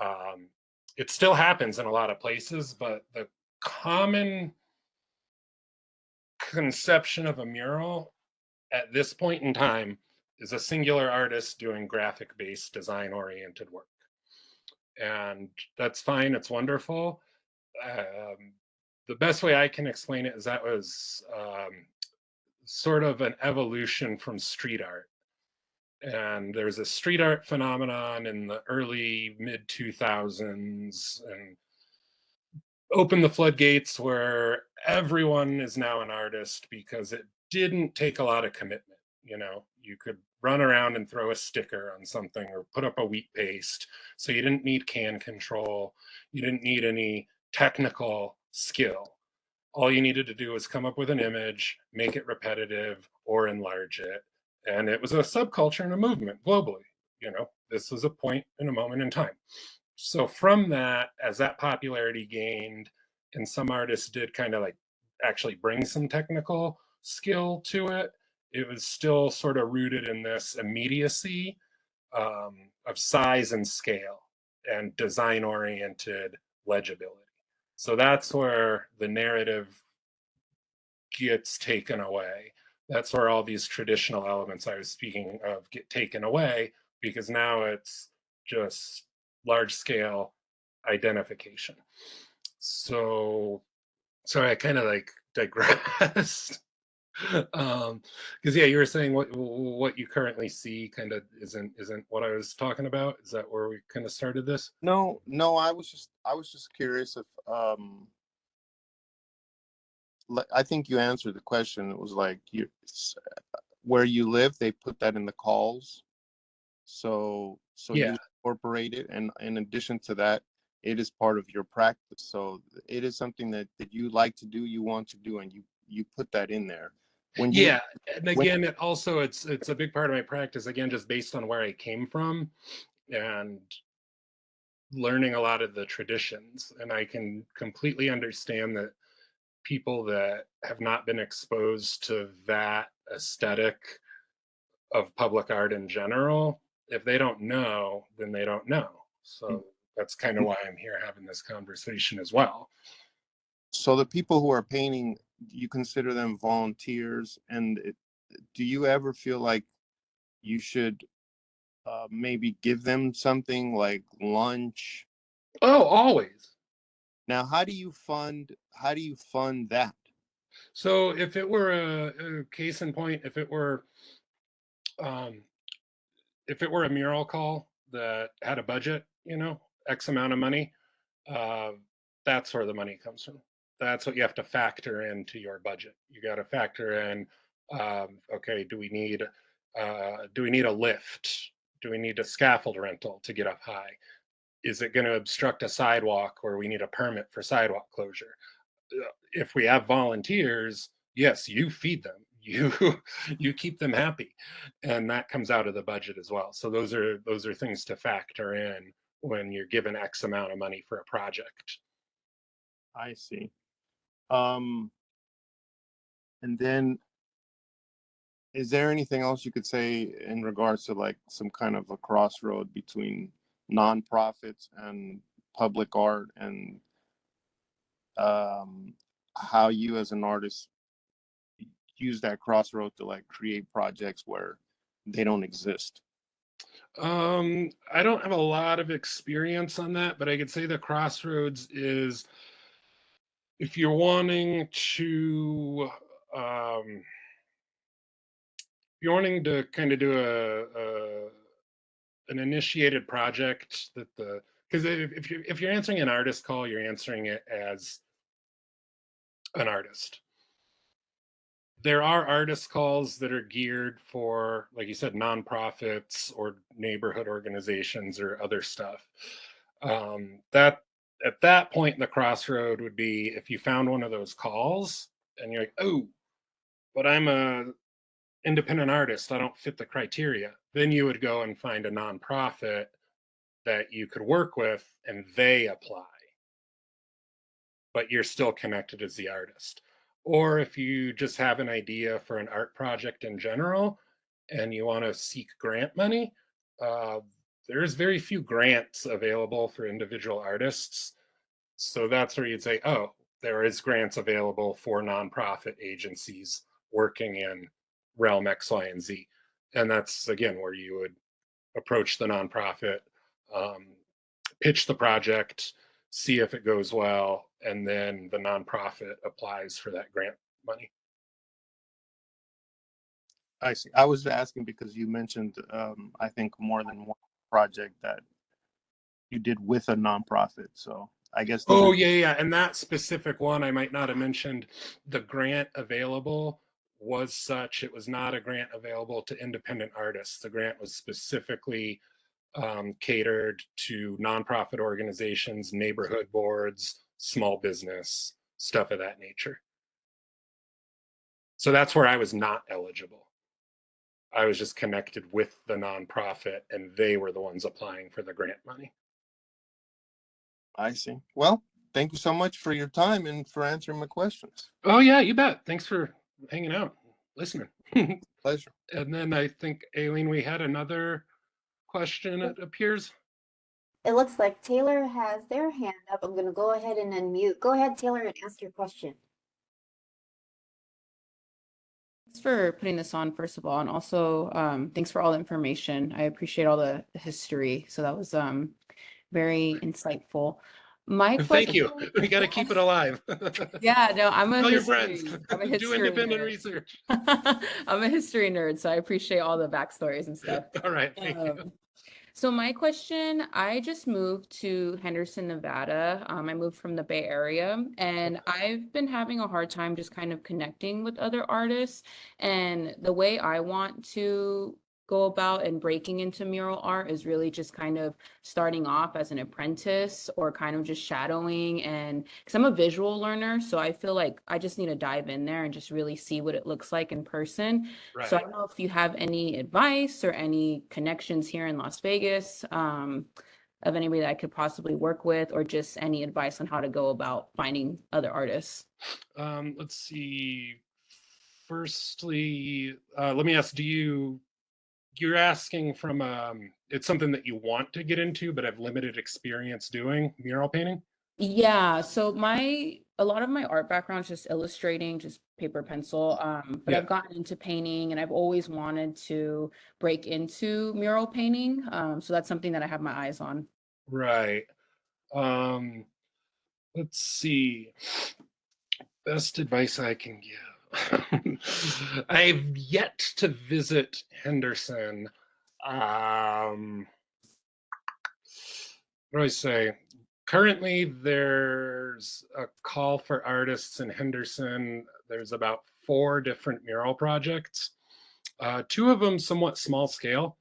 S2: Um, it still happens in a lot of places, but the common conception of a mural at this point in time is a singular artist doing graphic based design oriented work. And that's fine, it's wonderful. The best way I can explain it is that was sort of an evolution from street art. And there's a street art phenomenon in the early mid 2000s and opened the floodgates where everyone is now an artist because it didn't take a lot of commitment. You know, you could run around and throw a sticker on something or put up a wheat paste. So you didn't need can control. You didn't need any technical skill. All you needed to do was come up with an image, make it repetitive, or enlarge it. And it was a subculture and a movement globally. You know, this was a point in a moment in time. So from that, as that popularity gained, and some artists did kind of like actually bring some technical skill to it, it was still sort of rooted in this immediacy of size and scale and design oriented legibility. So that's where the narrative gets taken away. That's where all these traditional elements I was speaking of get taken away because now it's just large scale identification. So sorry, I kind of like digressed. Because yeah, you were saying what you currently see kind of isn't what I was talking about. Is that where we kind of started this?
S3: No, no, I was just curious if I think you answered the question. It was like where you live, they put that in the calls. So
S2: Yeah,
S3: you incorporate it, and in addition to that, it is part of your practice. So it is something that you like to do, you want to do, and you put that in there. When you
S2: yeah. And
S3: when
S2: again, it's a big part of my practice. Again, just based on where I came from and learning a lot of the traditions, and I can completely understand that people that have not been exposed to that aesthetic of public art in general, if they don't know, then they don't know. So that's kind of why I'm here having this conversation as well.
S3: so the people who are painting, you consider them volunteers, and do you ever feel like you should maybe give them something like lunch?
S2: Oh, always.
S3: Now, how do you fund that?
S2: So if it were a case in point, um, if it were a mural call that had a budget, you know, X amount of money, uh, that's where the money comes from. That's what you have to factor into your budget. You got to factor in, okay, do we need a lift? Do we need a scaffold rental to get up high? Is it going to obstruct a sidewalk where we need a permit for sidewalk closure? If we have volunteers, yes, you feed them. You keep them happy, and that comes out of the budget as well. So those are things to factor in when you're given X amount of money for a project.
S3: I see. Um, and then is there anything else you could say in regards to like some kind of a crossroad between nonprofits and public art, and um, how you as an artist use that crossroad to like create projects where they don't exist?
S2: I don't have a lot of experience on that, but I could say the crossroads is if you're wanting to um, kind of do an initiated project that the because if you're answering an artist call, you're answering it as an artist. There are artist calls that are geared for, like you said, nonprofits or neighborhood organizations or other stuff. That at that point, the crossroad would be if you found one of those calls and you're like, oh, but I'm a independent artist, I don't fit the criteria. Then you would go and find a nonprofit that you could work with and they apply, but you're still connected as the artist. Or if you just have an idea for an art project in general and you want to seek grant money, uh, there's very few grants available for individual artists. So that's where you'd say, oh, there is grants available for nonprofit agencies working in realm X, Y, and Z. And that's again where you would approach the nonprofit, um, pitch the project, see if it goes well, and then the nonprofit applies for that grant money.
S3: I see. I was asking because you mentioned, I think more than one project that you did with a nonprofit. So I guess these
S2: Oh,
S3: are,
S2: yeah. And that specific one, I might not have mentioned, the grant available was such, it was not a grant available to independent artists. The grant was specifically catered to nonprofit organizations, neighborhood boards, small business, stuff of that nature. So that's where I was not eligible. I was just connected with the nonprofit and they were the ones applying for the grant money.
S3: I see. Well, thank you so much for your time and for answering my questions.
S2: Oh, yeah, you bet. Thanks for hanging out, listening.
S3: Pleasure.
S2: And then I think, Aileen, we had another question, it appears.
S1: It looks like Taylor has their hand up. I'm gonna go ahead and unmute. Go ahead, Taylor, and ask your question.
S4: Thanks for putting this on, first of all, and also thanks for all the information. I appreciate all the history. So that was very insightful. My
S2: Thank you.
S4: question,
S2: We got to keep it alive.
S4: yeah, no, I'm a
S2: Tell your
S4: history,
S2: friends.
S4: I'm a
S2: Do
S4: history
S2: independent
S4: nerd.
S2: research.
S4: I'm a history nerd, so I appreciate all the backstories and stuff.
S2: All right. Thank you.
S4: So my question, I just moved to Henderson, Nevada. I moved from the Bay Area, and I've been having a hard time just kind of connecting with other artists. And the way I want to go about and breaking into mural art is really just kind of starting off as an apprentice or kind of just shadowing. And because I'm a visual learner, so I feel like I just need to dive in there and just really see what it looks like in person. So I
S2: Right.
S4: don't know if you have any advice or any connections here in Las Vegas, of anybody that I could possibly work with, or just any advice on how to go about finding other artists.
S2: Let's see. Firstly, let me ask, you're asking from, it's something that you want to get into, but have limited experience doing mural painting?
S4: Yeah, so a lot of my art background is just illustrating, just paper pencil. But
S2: Yeah.
S4: I've gotten into painting and I've always wanted to break into mural painting. So that's something that I have my eyes on.
S2: Right. Um, let's see. Best advice I can give. I've yet to visit Henderson. What do I say? Currently, there's a call for artists in Henderson. There's about 4 different mural projects. 2 of them somewhat small scale.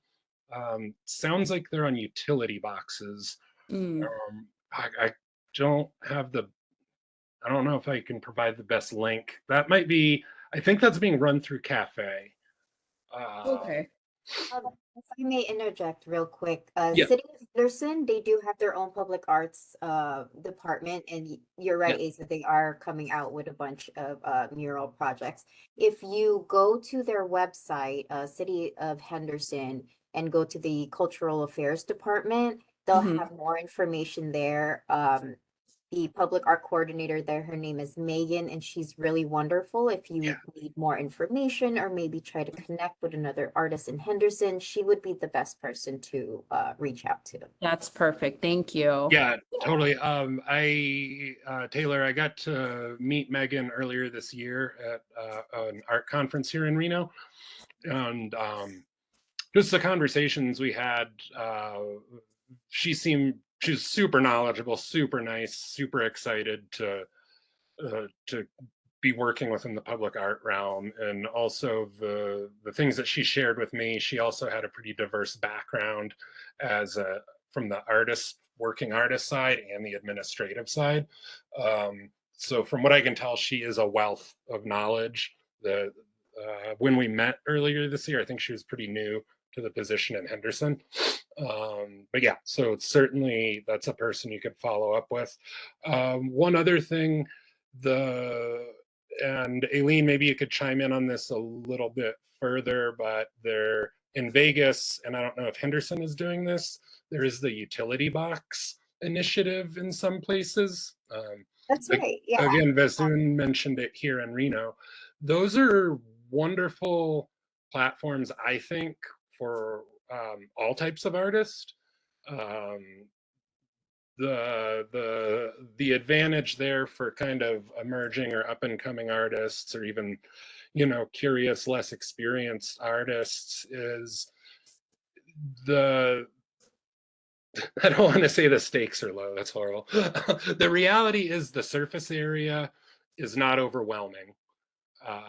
S2: Sounds like they're on utility boxes.
S4: Mm.
S2: I don't have the, I don't know if I can provide the best link. That might be, I think that's being run through Cafe.
S4: Okay.
S1: If I may interject real quick,
S2: Yeah,
S1: City of Henderson, they do have their own public arts department, and you're
S2: yeah,
S1: right, Asa, they are coming out with a bunch of mural projects. If you go to their website, City of Henderson, and go to the Cultural Affairs Department, they'll
S4: Mhm.
S1: have more information there. The public art coordinator there, her name is Megan, and she's really wonderful. If
S2: yeah.
S1: you need more information or maybe try to connect with another artist in Henderson, she would be the best person to reach out to.
S4: That's perfect. Thank you.
S2: Yeah, totally. Taylor, I got to meet Megan earlier this year at an art conference here in Reno, and just the conversations we had. She was super knowledgeable, super nice, super excited to be working within the public art realm, and also the things that she shared with me. She also had a pretty diverse background as a from the working artist side and the administrative side. So from what I can tell, she is a wealth of knowledge. When we met earlier this year, I think she was pretty new to the position in Henderson. But yeah, so certainly that's a person you could follow up with. One other thing, and Aileen, maybe you could chime in on this a little bit further, but they're in Vegas, and I don't know if Henderson is doing this. There is the utility box initiative in some places.
S1: That's right. Yeah.
S2: Again, Vasoon mentioned it here in Reno. Those are wonderful platforms, I think, for all types of artists. Um, the advantage there for kind of emerging or up and coming artists, or even curious, less experienced artists is the I don't want to say the stakes are low. That's horrible. The reality is the surface area is not overwhelming. Um,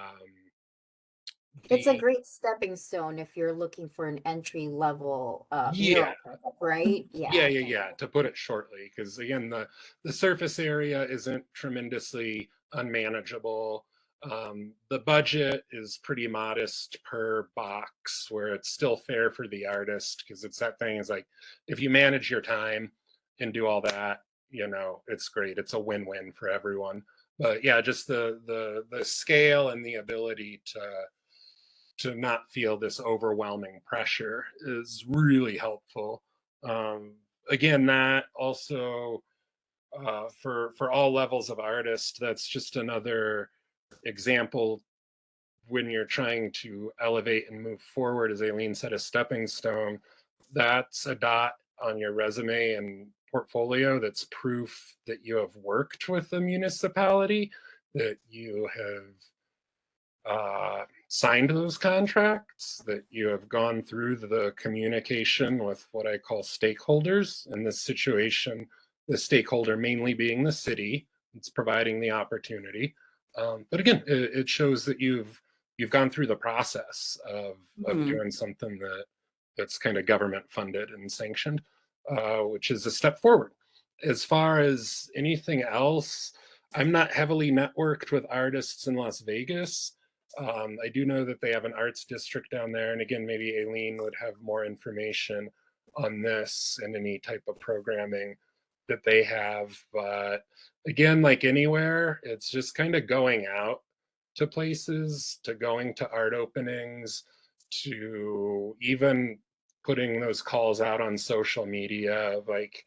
S1: It's a
S2: the
S1: great stepping stone if you're looking for an entry level
S2: Yeah,
S1: mural project, right?
S2: yeah,
S1: Yeah.
S2: yeah, yeah. To put it shortly, because again, the surface area isn't tremendously unmanageable. The budget is pretty modest per box, where it's still fair for the artist, because it's that thing is like, if you manage your time and do all that, it's great. It's a win-win for everyone. But yeah, just the scale and the ability to not feel this overwhelming pressure is really helpful. Again, that also for all levels of artists, that's just another example when you're trying to elevate and move forward, as Aileen said, a stepping stone. That's a dot on your resume and portfolio that's proof that you have worked with the municipality, that you have signed those contracts, that you have gone through the communication with what I call stakeholders. In this situation, the stakeholder mainly being the city, it's providing the opportunity. But again, it shows that you've gone through the process of
S4: Mhm.
S2: doing something that's kind of government funded and sanctioned, which is a step forward. As far as anything else, I'm not heavily networked with artists in Las Vegas. I do know that they have an arts district down there. And again, maybe Aileen would have more information on this and any type of programming that they have. But again, like anywhere, it's just kind of going out to places, to going to art openings, to even putting those calls out on social media of like,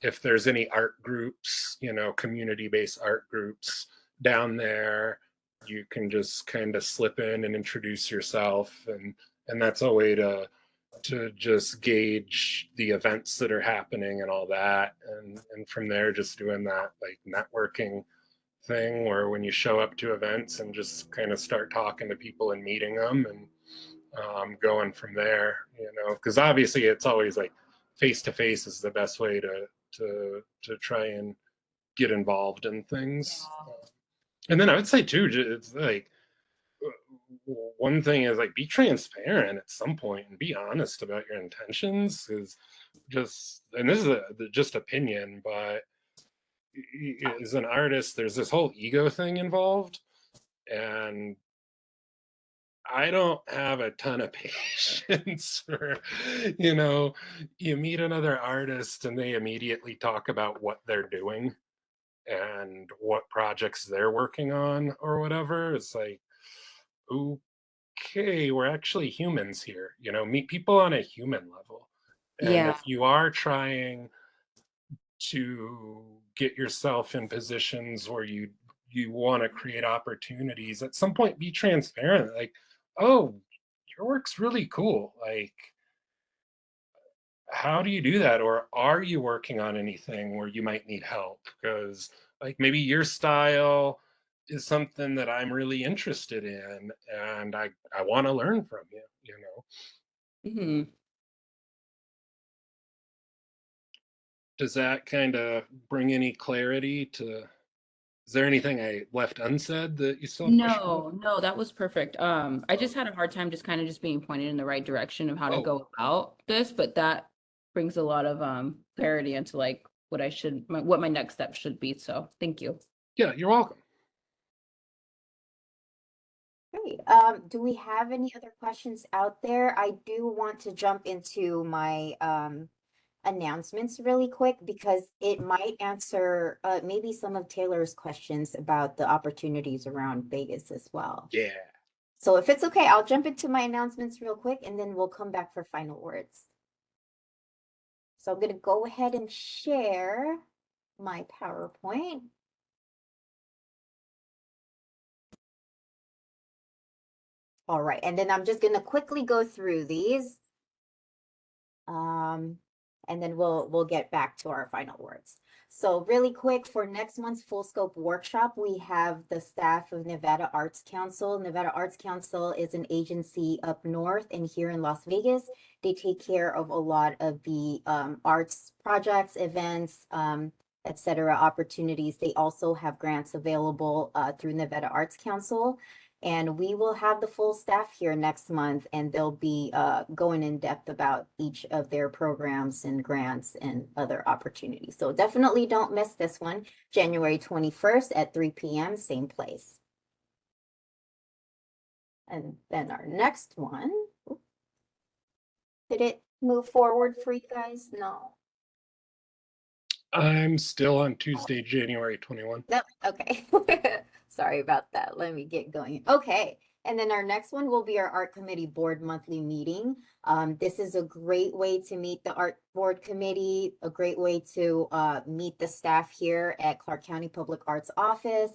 S2: if there's any art groups, community-based art groups down there, you can just kind of slip in and introduce yourself, and that's a way to just gauge the events that are happening and all that, and from there just doing that like networking thing where when you show up to events and just kind of start talking to people and meeting them and going from there, because obviously it's always like face to face is the best way to try and get involved in things. And then I would say too, it's like one thing is like be transparent at some point and be honest about your intentions. Is just, and this is just opinion, but as an artist, there's this whole ego thing involved, and I don't have a ton of patience for, you meet another artist and they immediately talk about what they're doing and what projects they're working on or whatever. It's like, okay, we're actually humans here, meet people on a human level. And
S4: Yeah.
S2: if you are trying to get yourself in positions where you want to create opportunities, at some point be transparent, like, oh, your work's really cool, like, how do you do that, or are you working on anything where you might need help, because like maybe your style is something that I'm really interested in and I want to learn from you,
S4: Mhm.
S2: does that kind of bring any clarity to, is there anything I left unsaid that you still have questions about?
S4: No, that was perfect. I just had a hard time just being pointed in the right direction of how to
S2: Oh,
S4: go about this, but that brings a lot of clarity into like what what my next step should be. So thank you.
S2: yeah, you're welcome.
S1: Great. Do we have any other questions out there? I do want to jump into my announcements really quick because it might answer maybe some of Taylor's questions about the opportunities around Vegas as well.
S2: Yeah.
S1: So if it's okay, I'll jump into my announcements real quick and then we'll come back for final words. So I'm going to go ahead and share my PowerPoint. All right, and then I'm just going to quickly go through these. and then we'll get back to our final words. So really quick, for next month's full scope workshop, we have the staff of Nevada Arts Council. Nevada Arts Council is an agency up north and here in Las Vegas. They take care of a lot of the arts projects, events, etc. opportunities. They also have grants available through Nevada Arts Council. And we will have the full staff here next month, and they'll be going in depth about each of their programs and grants and other opportunities. So definitely don't miss this one, January 21st at 3 p.m., same place. And then our next one, did it move forward for you guys? No.
S2: I'm still on Tuesday, January 21.
S1: No, okay. Sorry about that. Let me get going. Okay. And then our next one will be our art committee board monthly meeting. This is a great way to meet the art board committee, a great way to meet the staff here at Clark County Public Arts Office.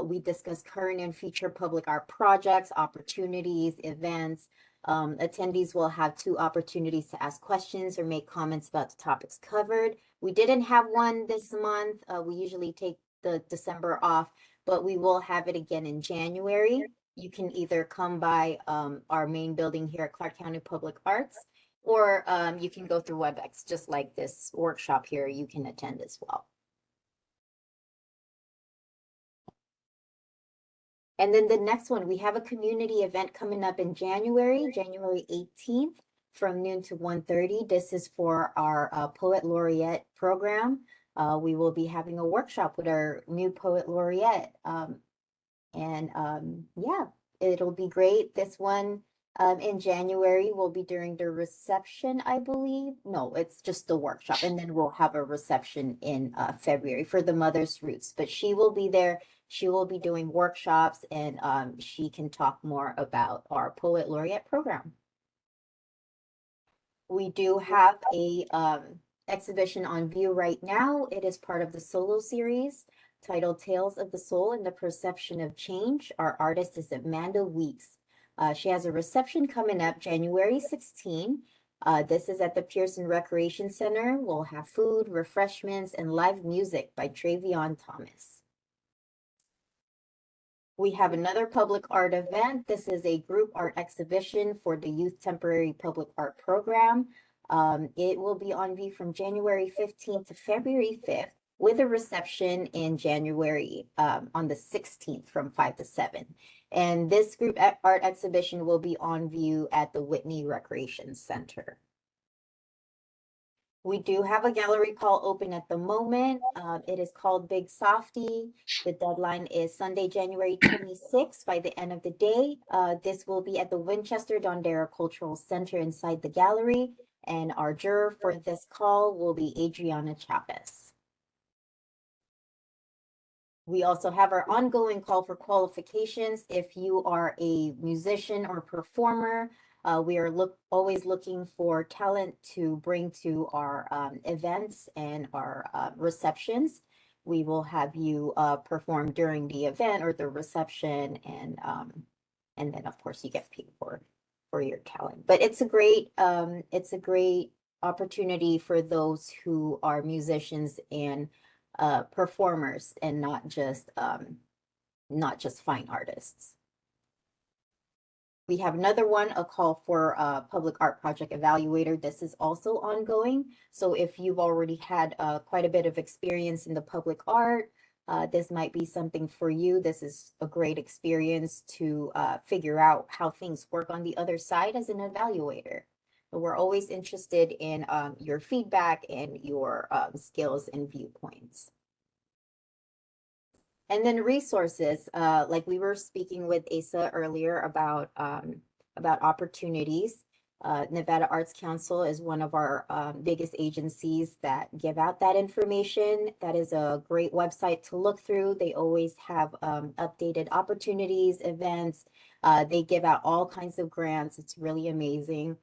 S1: We discuss current and future public art projects, opportunities, events. Attendees will have 2 opportunities to ask questions or make comments about the topics covered. We didn't have one this month. We usually take the December off, but we will have it again in January. You can either come by our main building here at Clark County Public Arts, or you can go through WebEx, just like this workshop here, you can attend as well. And then the next one, we have a community event coming up in January 18th from noon to 1:30. This is for our Poet Laureate program. We will be having a workshop with our new Poet Laureate. Yeah, it'll be great. This one in January will be during the reception, I believe. No, it's just the workshop. And then we'll have a reception in February for the Mother's Roots. But she will be there. She will be doing workshops, and she can talk more about our Poet Laureate program. We do have a exhibition on view right now. It is part of the solo series titled Tales of the Soul and the Perception of Change. Our artist is Amanda Weeks. She has a reception coming up January 16. This is at the Pearson Recreation Center. We'll have food, refreshments, and live music by Travion Thomas. We have another public art event. This is a group art exhibition for the Youth Temporary Public Art Program. It will be on view from January 15th to February 5th with a reception in January on the 16th from 5 to 7. And this group art exhibition will be on view at the Whitney Recreation Center. We do have a gallery call open at the moment. It is called Big Softy. The deadline is Sunday, January 26th by the end of the day. This will be at the Winchester Dondera Cultural Center inside the gallery. And our juror for this call will be Adriana Chavez. We also have our ongoing call for qualifications. If you are a musician or performer, we are always looking for talent to bring to our events and our receptions. We will have you perform during the event or the reception, and then of course you get paid for your talent. But it's a great opportunity for those who are musicians and performers, and not just fine artists. We have another one, a call for a public art project evaluator. This is also ongoing. So if you've already had quite a bit of experience in the public art, this might be something for you. This is a great experience to figure out how things work on the other side as an evaluator. But we're always interested in your feedback and your skills and viewpoints. And then resources, like we were speaking with Asa earlier about opportunities. Nevada Arts Council is one of our biggest agencies that give out that information. That is a great website to look through. They always have updated opportunities, events. They give out all kinds of grants. It's really amazing.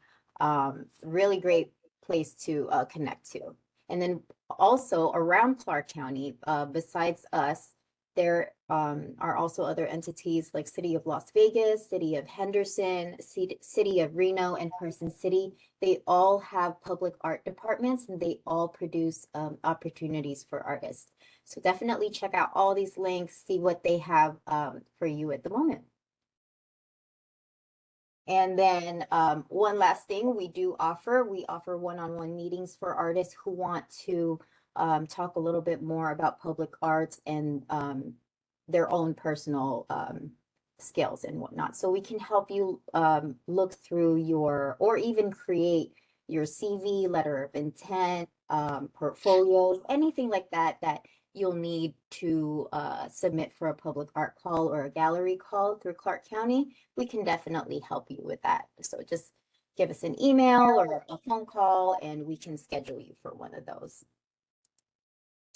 S1: Really great place to connect to. And then also around Clark County, besides us, There are also other entities like City of Las Vegas, City of Henderson, City of Reno, and Carson City. They all have public art departments and they all produce opportunities for artists. So definitely check out all these links, see what they have for you at the moment. And then one last thing we offer one-on-one meetings for artists who want to talk a little bit more about public arts and their own personal skills and whatnot. So we can help you look through or even create your CV, letter of intent, portfolios, anything like that you'll need to submit for a public art call or a gallery call through Clark County. We can definitely help you with that. So just give us an email or a phone call and we can schedule you for one of those.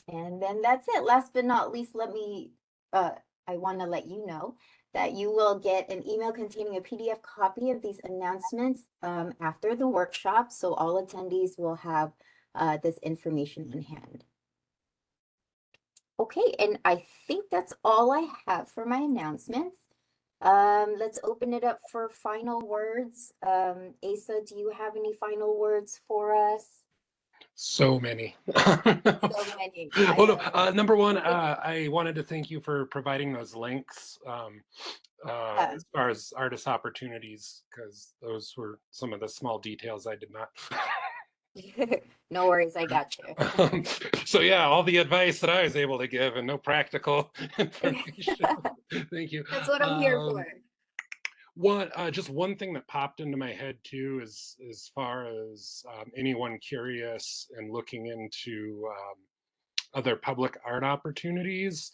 S1: And then that's it. Last but not least, I want to let you know that you will get an email containing a PDF copy of these announcements after the workshop. So all attendees will have this information in hand. Okay, and I think that's all I have for my announcements. Let's open it up for final words. Asa, do you have any final words for us?
S2: So many.
S1: So many.
S2: Well, no, number one, I wanted to thank you for providing those links as far as artist opportunities, because those were some of the small details I did not.
S1: No worries, I got you.
S2: So yeah, all the advice that I was able to give and no practical information. Thank you.
S1: That's what I'm here for.
S2: Just one thing that popped into my head too is as far as anyone curious and looking into other public art opportunities.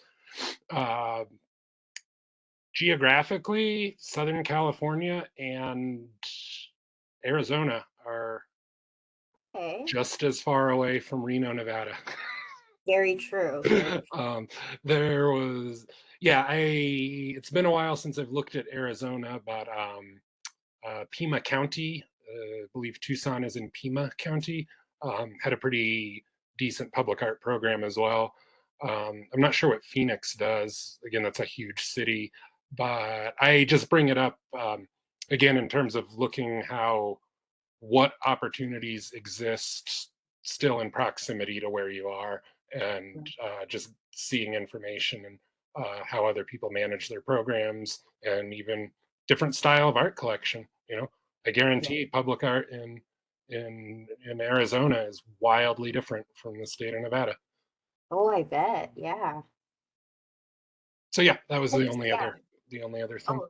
S2: Geographically, Southern California and Arizona are just as far away from Reno, Nevada.
S1: Very true.
S2: There was, it's been a while since I've looked at Arizona, but Pima County, I believe Tucson is in Pima County, had a pretty decent public art program as well. I'm not sure what Phoenix does. Again, that's a huge city, but I just bring it up again in terms of looking what opportunities exist still in proximity to where you are, and just seeing information and how other people manage their programs, and even different style of art collection. I guarantee public art in Arizona is wildly different from the state of Nevada.
S1: Oh, I bet. Yeah.
S2: So yeah, that was the only other thing.
S1: Oh,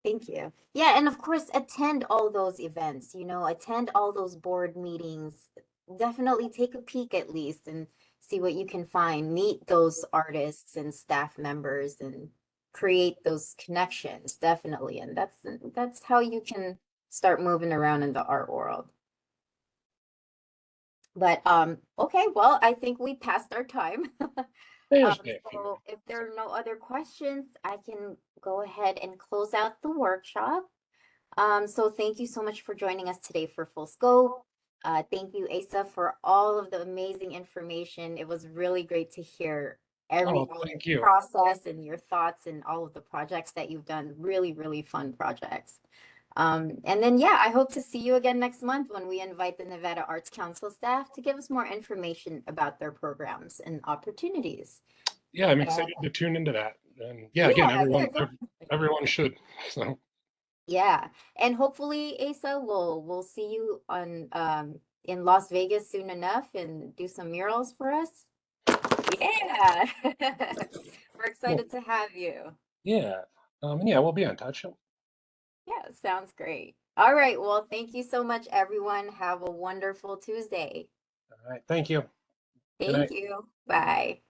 S1: thank you. Yeah, and of course, attend all those events, attend all those board meetings. Definitely take a peek at least and see what you can find. Meet those artists and staff members and create those connections, definitely. And that's how you can start moving around in the art world. But okay, well, I think we passed our time. So if there are no other questions, I can go ahead and close out the workshop. So thank you so much for joining us today for Full Scope. Thank you, Asa, for all of the amazing information. It was really great to hear every process and your thoughts and all of the projects that you've done. Really, really fun projects. And then, I hope to see you again next month when we invite the Nevada Arts Council staff to give us more information about their programs and opportunities.
S2: Yeah, I'm excited to tune into that. And again, everyone should. So.
S1: Yeah, and hopefully, Asa, we'll see you on in Las Vegas soon enough and do some murals for us. Yeah, we're excited to have you.
S2: Yeah, we'll be in touch.
S1: Yeah, sounds great. All right, well, thank you so much, everyone. Have a wonderful Tuesday.
S2: All right, thank you.
S1: Thank you. Bye.